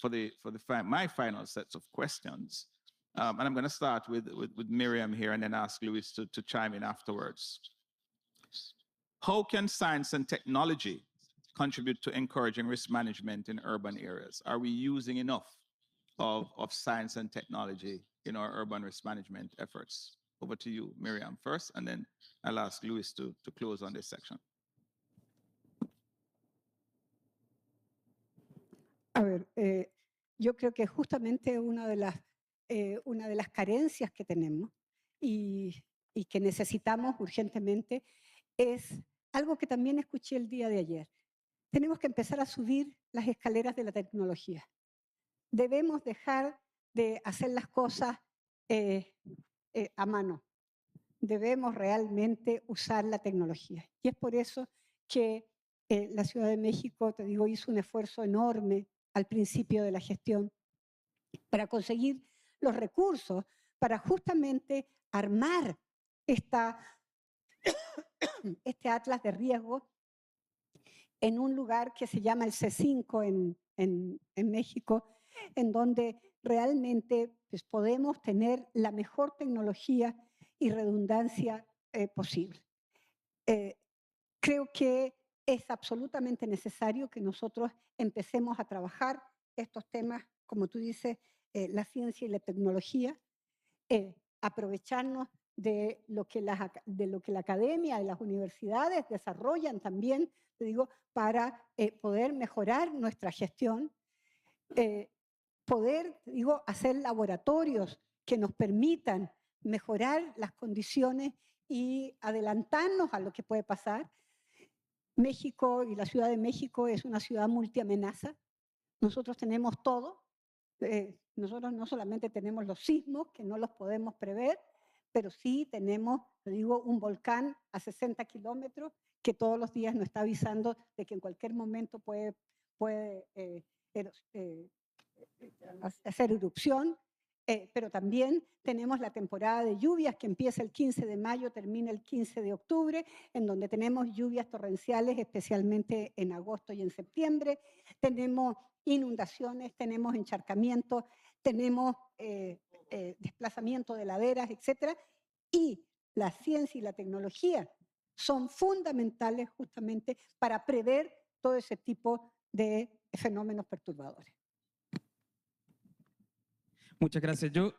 for my final sets of questions. And I'm going to start with Miriam here and then ask Luis to chime in afterwards. How can science and technology contribute to encouraging risk management in urban areas? Are we using enough of science and technology in our urban risk management efforts? Over to you, Miriam, first, and then I'll ask Luis to close on this section. A ver, yo creo que justamente una de las carencias que tenemos y que necesitamos urgentemente es algo que también escuché el día de ayer. Tenemos que empezar a subir las escaleras de la tecnología. Debemos dejar de hacer las cosas a mano. Debemos realmente usar la tecnología. Y es por eso que la Ciudad de México, te digo, hizo un esfuerzo enorme al principio de la gestión para conseguir los recursos para justamente armar este atlas de riesgo en un lugar que se llama el C5 en México, en donde realmente pues, podemos tener la mejor tecnología y redundancia posible. Creo que es absolutamente necesario que nosotros empecemos a trabajar estos temas, como tú dices, la ciencia y la tecnología, aprovecharnos de lo que la academia y las universidades desarrollan también, te digo, para poder mejorar nuestra gestión, poder, digo, hacer laboratorios que nos permitan mejorar las condiciones y adelantarnos a lo que puede pasar. México y la Ciudad de México es una ciudad multiamenaza. Nosotros tenemos todo. Nosotros no solamente tenemos los sismos, que no los podemos prever, pero sí tenemos, te digo, un volcán a 60 kilómetros que todos los días nos está avisando de que en cualquier momento puede hacer erupción. Pero también tenemos la temporada de lluvias que empieza el 15 de mayo, termina el 15 de octubre, en donde tenemos lluvias torrenciales, especialmente en agosto y en septiembre. Tenemos inundaciones, tenemos encharcamiento, tenemos desplazamiento de laderas, etc. Y la ciencia y la tecnología son fundamentales justamente para prever todo ese tipo de fenómenos perturbadores. Muchas gracias. Yo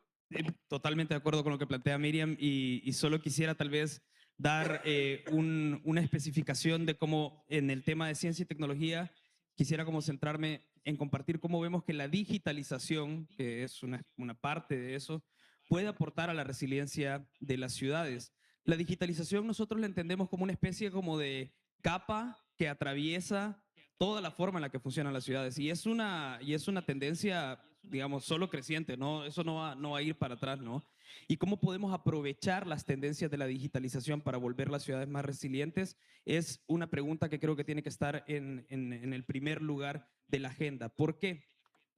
totalmente de acuerdo con lo que plantea Miriam y solo quisiera tal vez dar una especificación de cómo en el tema de ciencia y tecnología quisiera como centrarme en compartir cómo vemos que la digitalización, que es una parte de eso, puede aportar a la resiliencia de las ciudades. La digitalización nosotros la entendemos como una especie como de capa que atraviesa toda la forma en la que funcionan las ciudades y es una tendencia, digamos, solo creciente, ¿no? Eso no va a ir para atrás, ¿no? Y cómo podemos aprovechar las tendencias de la digitalización para volver las ciudades más resilientes es una pregunta que creo que tiene que estar en el primer lugar de la agenda. ¿Por qué?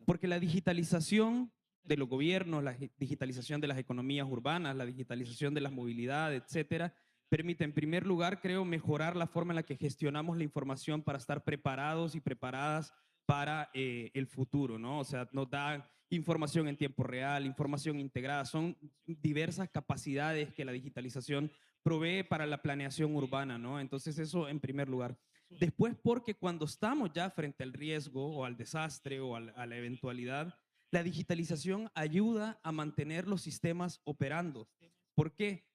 Porque la digitalización de los gobiernos, la digitalización de las economías urbanas, la digitalización de las movilidades, etcétera, permite en primer lugar, creo, mejorar la forma en la que gestionamos la información para estar preparados y preparadas para el futuro, ¿no? O sea, nos da información en tiempo real, información integrada, son diversas capacidades que la digitalización provee para la planeación urbana, ¿no? Entonces eso en primer lugar. Después porque cuando estamos ya frente al riesgo o al desastre o a la eventualidad, La digitalización ayuda a mantener los sistemas operando. ¿Por qué?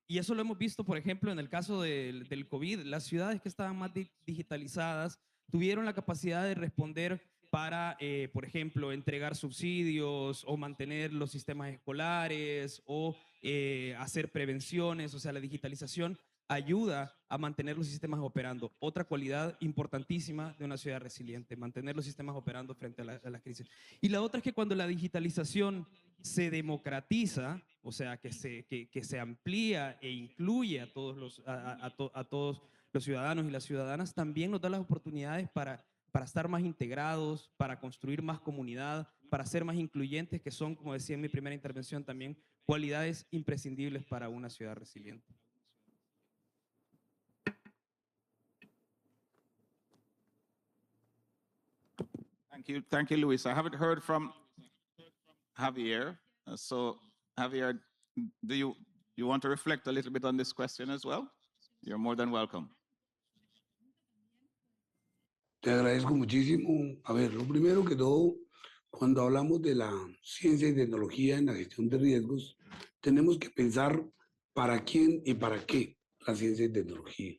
Y eso lo hemos visto, por ejemplo, en el caso del COVID. Las ciudades que estaban más digitalizadas tuvieron la capacidad de responder para, por ejemplo, entregar subsidios o mantener los sistemas escolares o hacer prevenciones. O sea, la digitalización ayuda a mantener los sistemas operando. Otra cualidad importantísima de una ciudad resiliente, mantener los sistemas operando frente a la crisis. Y la otra es que cuando la digitalización se democratiza, o sea, que se amplía e incluye a todos los ciudadanos y las ciudadanas, también nos da las oportunidades para estar más integrados, para construir más comunidad, para ser más incluyentes, que son, como decía en mi primera intervención, también cualidades imprescindibles para una ciudad resiliente. Thank you, Luis. I haven't heard from Javier. So, Javier, do you want to reflect a little bit on this question as well? You're more than welcome. Te agradezco muchísimo. A ver, lo primero que todo, cuando hablamos de la ciencia y tecnología en la gestión de riesgos, tenemos que pensar para quién y para qué la ciencia y tecnología.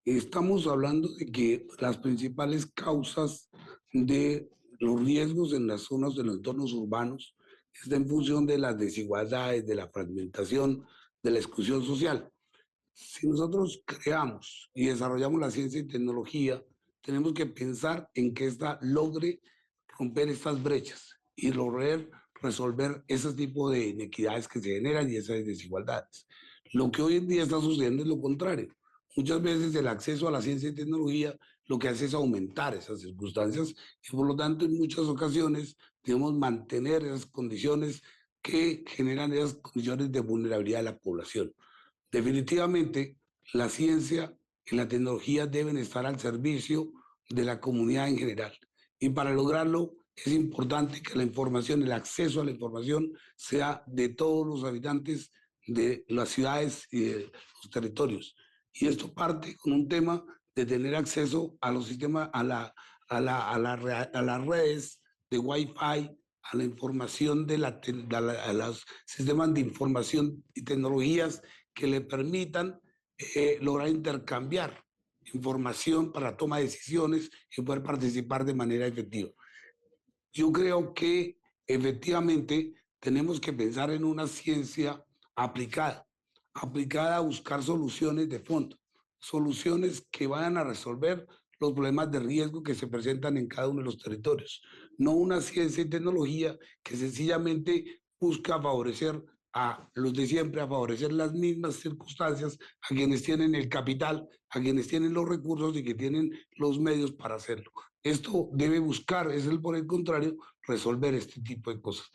Estamos hablando de que las principales causas de los riesgos en las zonas de los entornos urbanos está en función de las desigualdades, de la fragmentación, de la exclusión social. Si nosotros creamos y desarrollamos la ciencia y tecnología, tenemos que pensar en que esta logre romper estas brechas y lograr resolver ese tipo de inequidades que se generan y esas desigualdades. Lo que hoy en día está sucediendo es lo contrario. Muchas veces el acceso a la ciencia y tecnología lo que hace es aumentar esas circunstancias y por lo tanto en muchas ocasiones debemos mantener esas condiciones que generan esas condiciones de vulnerabilidad de la población. Definitivamente la ciencia y la tecnología deben estar al servicio de la comunidad en general y para lograrlo es importante que la información, el acceso a la información sea de todos los habitantes de las ciudades y de los territorios. Y esto parte con un tema de tener acceso a los sistemas, a las redes de Wi-Fi, a la información a los sistemas de información y tecnologías que le permitan lograr intercambiar información para toma de decisiones y poder participar de manera efectiva. Yo creo que efectivamente tenemos que pensar en una ciencia aplicada a buscar soluciones de fondo, soluciones que vayan a resolver los problemas de riesgo que se presentan en cada uno de los territorios. No una ciencia y tecnología que sencillamente busca favorecer a los de siempre, a favorecer las mismas circunstancias, a quienes tienen el capital, a quienes tienen los recursos y que tienen los medios para hacerlo. Esto debe buscar, por el contrario, resolver este tipo de cosas.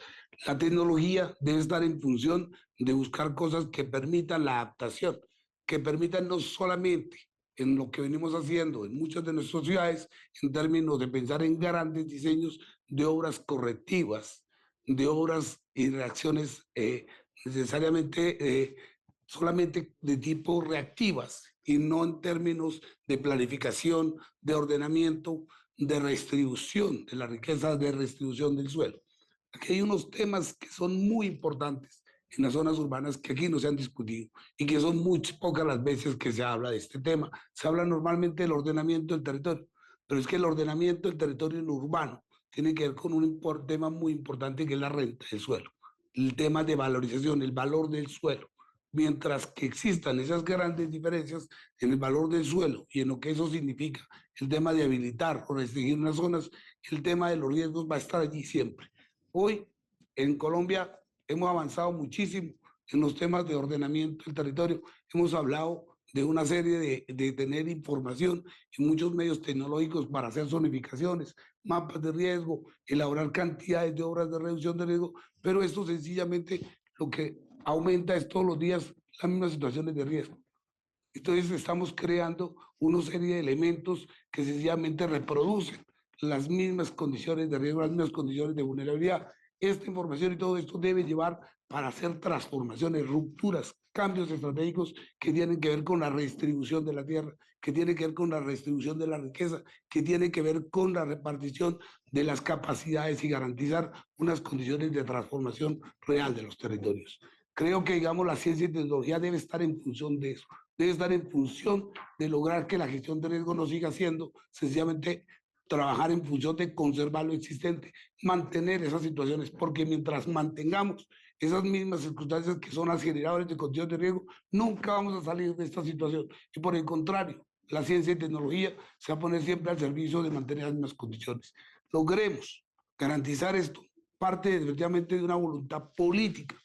La tecnología debe estar en función de buscar cosas que permitan la adaptación, que permitan no solamente en lo que venimos haciendo en muchas de nuestras ciudades, en términos de pensar en grandes diseños de obras correctivas, de obras y reacciones necesariamente solamente de tipo reactivas y no en términos de planificación, de ordenamiento, de redistribución de la riqueza, de redistribución del suelo. Aquí hay unos temas que son muy importantes en las zonas urbanas que aquí no se han discutido y que son muy pocas las veces que se habla de este tema. Se habla normalmente del ordenamiento del territorio, pero es que el ordenamiento del territorio urbano tiene que ver con un tema muy importante que es la renta del suelo, el tema de valorización, el valor del suelo. Mientras que existan esas grandes diferencias en el valor del suelo y en lo que eso significa, el tema de habilitar o restringir unas zonas, el tema de los riesgos va a estar allí siempre. Hoy en Colombia hemos avanzado muchísimo en los temas de ordenamiento del territorio. Hemos hablado de una serie de tener información y muchos medios tecnológicos para hacer zonificaciones, mapas de riesgo, elaborar cantidades de obras de reducción de riesgo, pero esto sencillamente lo que aumenta es todos los días las mismas situaciones de riesgo. Entonces estamos creando una serie de elementos que sencillamente reproducen las mismas condiciones de riesgo, las mismas condiciones de vulnerabilidad. Esta información y todo esto debe llevar para hacer transformaciones, rupturas cambios estratégicos que tienen que ver con la redistribución de la tierra, que tienen que ver con la redistribución de la riqueza, que tienen que ver con la repartición de las capacidades y garantizar unas condiciones de transformación real de los territorios. Creo que, digamos, la ciencia y tecnología debe estar en función de eso, debe estar en función de lograr que la gestión de riesgo no siga siendo sencillamente trabajar en función de conservar lo existente, mantener esas situaciones, porque mientras mantengamos esas mismas circunstancias que son aceleradores de condiciones de riesgo, nunca vamos a salir de esta situación. Y por el contrario, la ciencia y tecnología se va a poner siempre al servicio de mantener las mismas condiciones. Logremos garantizar esto, parte efectivamente de una voluntad política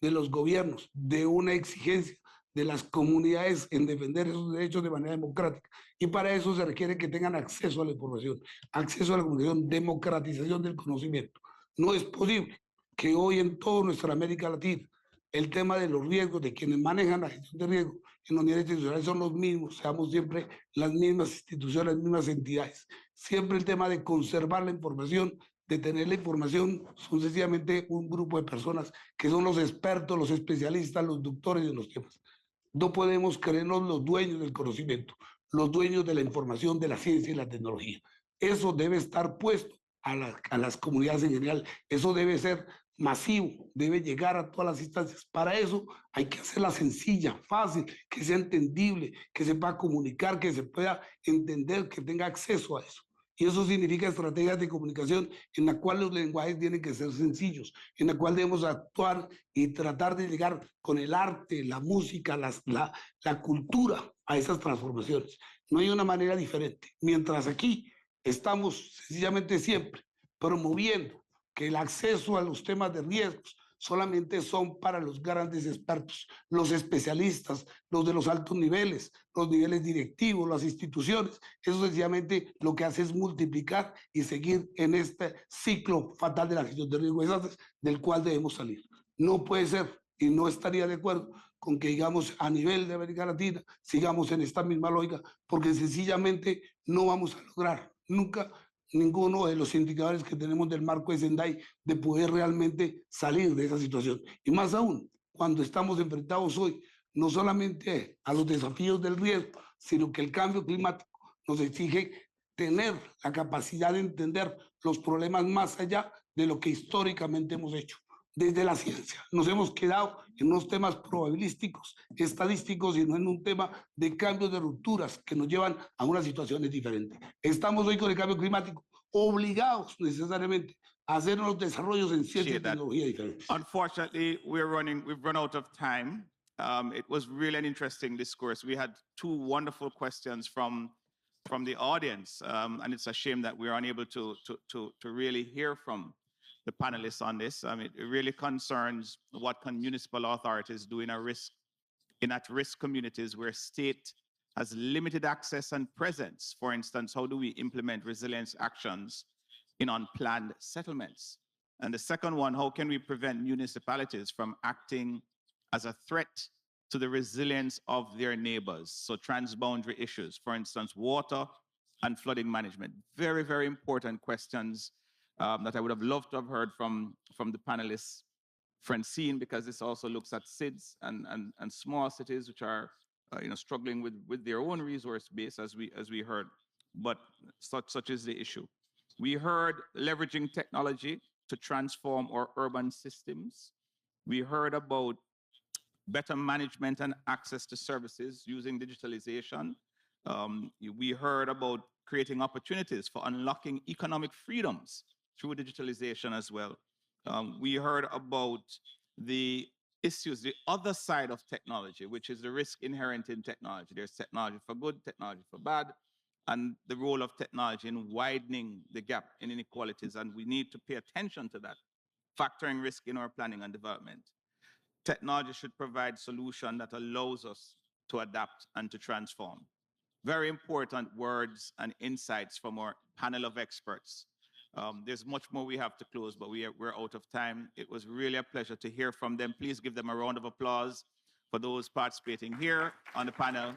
de los gobiernos, de una exigencia de las comunidades en defender esos derechos de manera democrática. Y para eso se requiere que tengan acceso a la información, acceso a la comunicación, democratización del conocimiento. No es posible que hoy en toda nuestra América Latina el tema de los riesgos, de quienes manejan la gestión de riesgo en los niveles institucionales son los mismos, seamos siempre las mismas instituciones, las mismas entidades. Siempre el tema de conservar la información, de tener la información, son sencillamente un grupo de personas que son los expertos, los especialistas, los doctores de los temas. No podemos creernos los dueños del conocimiento, los dueños de la información, de la ciencia y la tecnología. Eso debe estar puesto a las comunidades en general. Eso debe ser masivo, debe llegar a todas las instancias. Para eso hay que hacerla sencilla, fácil, que sea entendible, que se pueda comunicar, que se pueda entender, que tenga acceso a eso. Y eso significa estrategias de comunicación en la cual los lenguajes tienen que ser sencillos, en la cual debemos actuar y tratar de llegar con el arte, la música, la cultura a esas transformaciones. No hay una manera diferente. Mientras aquí estamos sencillamente siempre promoviendo que el acceso a los temas de riesgos solamente son para los grandes expertos, los especialistas, los de los altos niveles, los niveles directivos, las instituciones. Eso sencillamente lo que hace es multiplicar y seguir en este ciclo fatal de la gestión de riesgo de desastres del cual debemos salir. No puede ser, y no estaría de acuerdo con que, digamos, a nivel de América Latina sigamos en esta misma lógica, porque sencillamente no vamos a lograr nunca ninguno de los indicadores que tenemos del marco de Sendai de poder realmente salir de esa situación. Y más aún, cuando estamos enfrentados hoy, no solamente a los desafíos del riesgo, sino que el cambio climático nos exige tener la capacidad de entender los problemas más allá de lo que históricamente hemos hecho. Desde la ciencia nos hemos quedado en unos temas probabilísticos, estadísticos, y no en un tema de cambios de rupturas que nos llevan a unas situaciones diferentes. Estamos hoy con el cambio climático obligados necesariamente a hacer unos desarrollos en ciencia y tecnología diferentes. Unfortunately, we've run out of time. It was really an interesting discourse. We had two wonderful questions from the audience, and it's a shame that we're unable to really hear from the panelists on this. It really concerns what can municipal authorities do in at-risk communities where state has limited access and presence. For instance, how do we implement resilience actions in unplanned settlements? And the second one, how can we prevent municipalities from acting as a threat to the resilience of their neighbors? So transboundary issues, for instance, water and flooding management. Very, very important questions that I would have loved to have heard from the panelists. Francine, because this also looks at SIDS and small cities which are struggling with their own resource base, as we heard, but such is the issue. We heard leveraging technology to transform our urban systems. We heard about better management and access to services using digitalization. We heard about creating opportunities for unlocking economic freedoms through digitalization as well. We heard about the issues, the other side of technology, which is the risk inherent in technology. There's technology for good, technology for bad, and the role of technology in widening the gap in inequalities. And we need to pay attention to that, factoring risk in our planning and development. Technology should provide solution that allows us to adapt and to transform. Very important words and insights from our panel of experts. There's much more we have to close, but we're out of time. It was really a pleasure to hear from them. Please give them a round of applause for those participating here on the panel.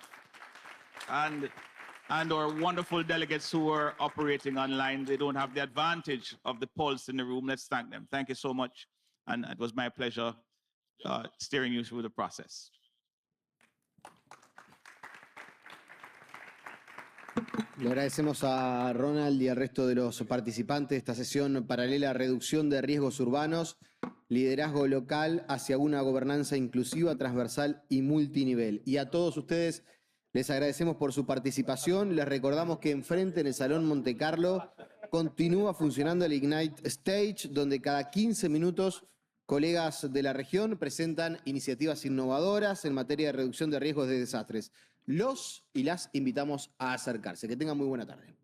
And our wonderful delegates who are operating online. They don't have the advantage of the pulse in the room. Let's thank them. Thank you so much. And it was my pleasure steering you through the process. Le agradecemos a Ronald y al resto de los participantes de esta sesión paralela a reducción de riesgos urbanos, liderazgo local hacia una gobernanza inclusiva, transversal y multinivel. Y a todos ustedes les agradecemos por su participación. Les recordamos que enfrente en el Salón Monte Carlo continúa funcionando el Ignite Stage, donde cada 15 minutos colegas de la región presentan iniciativas innovadoras en materia de reducción de riesgos de desastres. Los y las invitamos a acercarse. Que tengan muy buena tarde.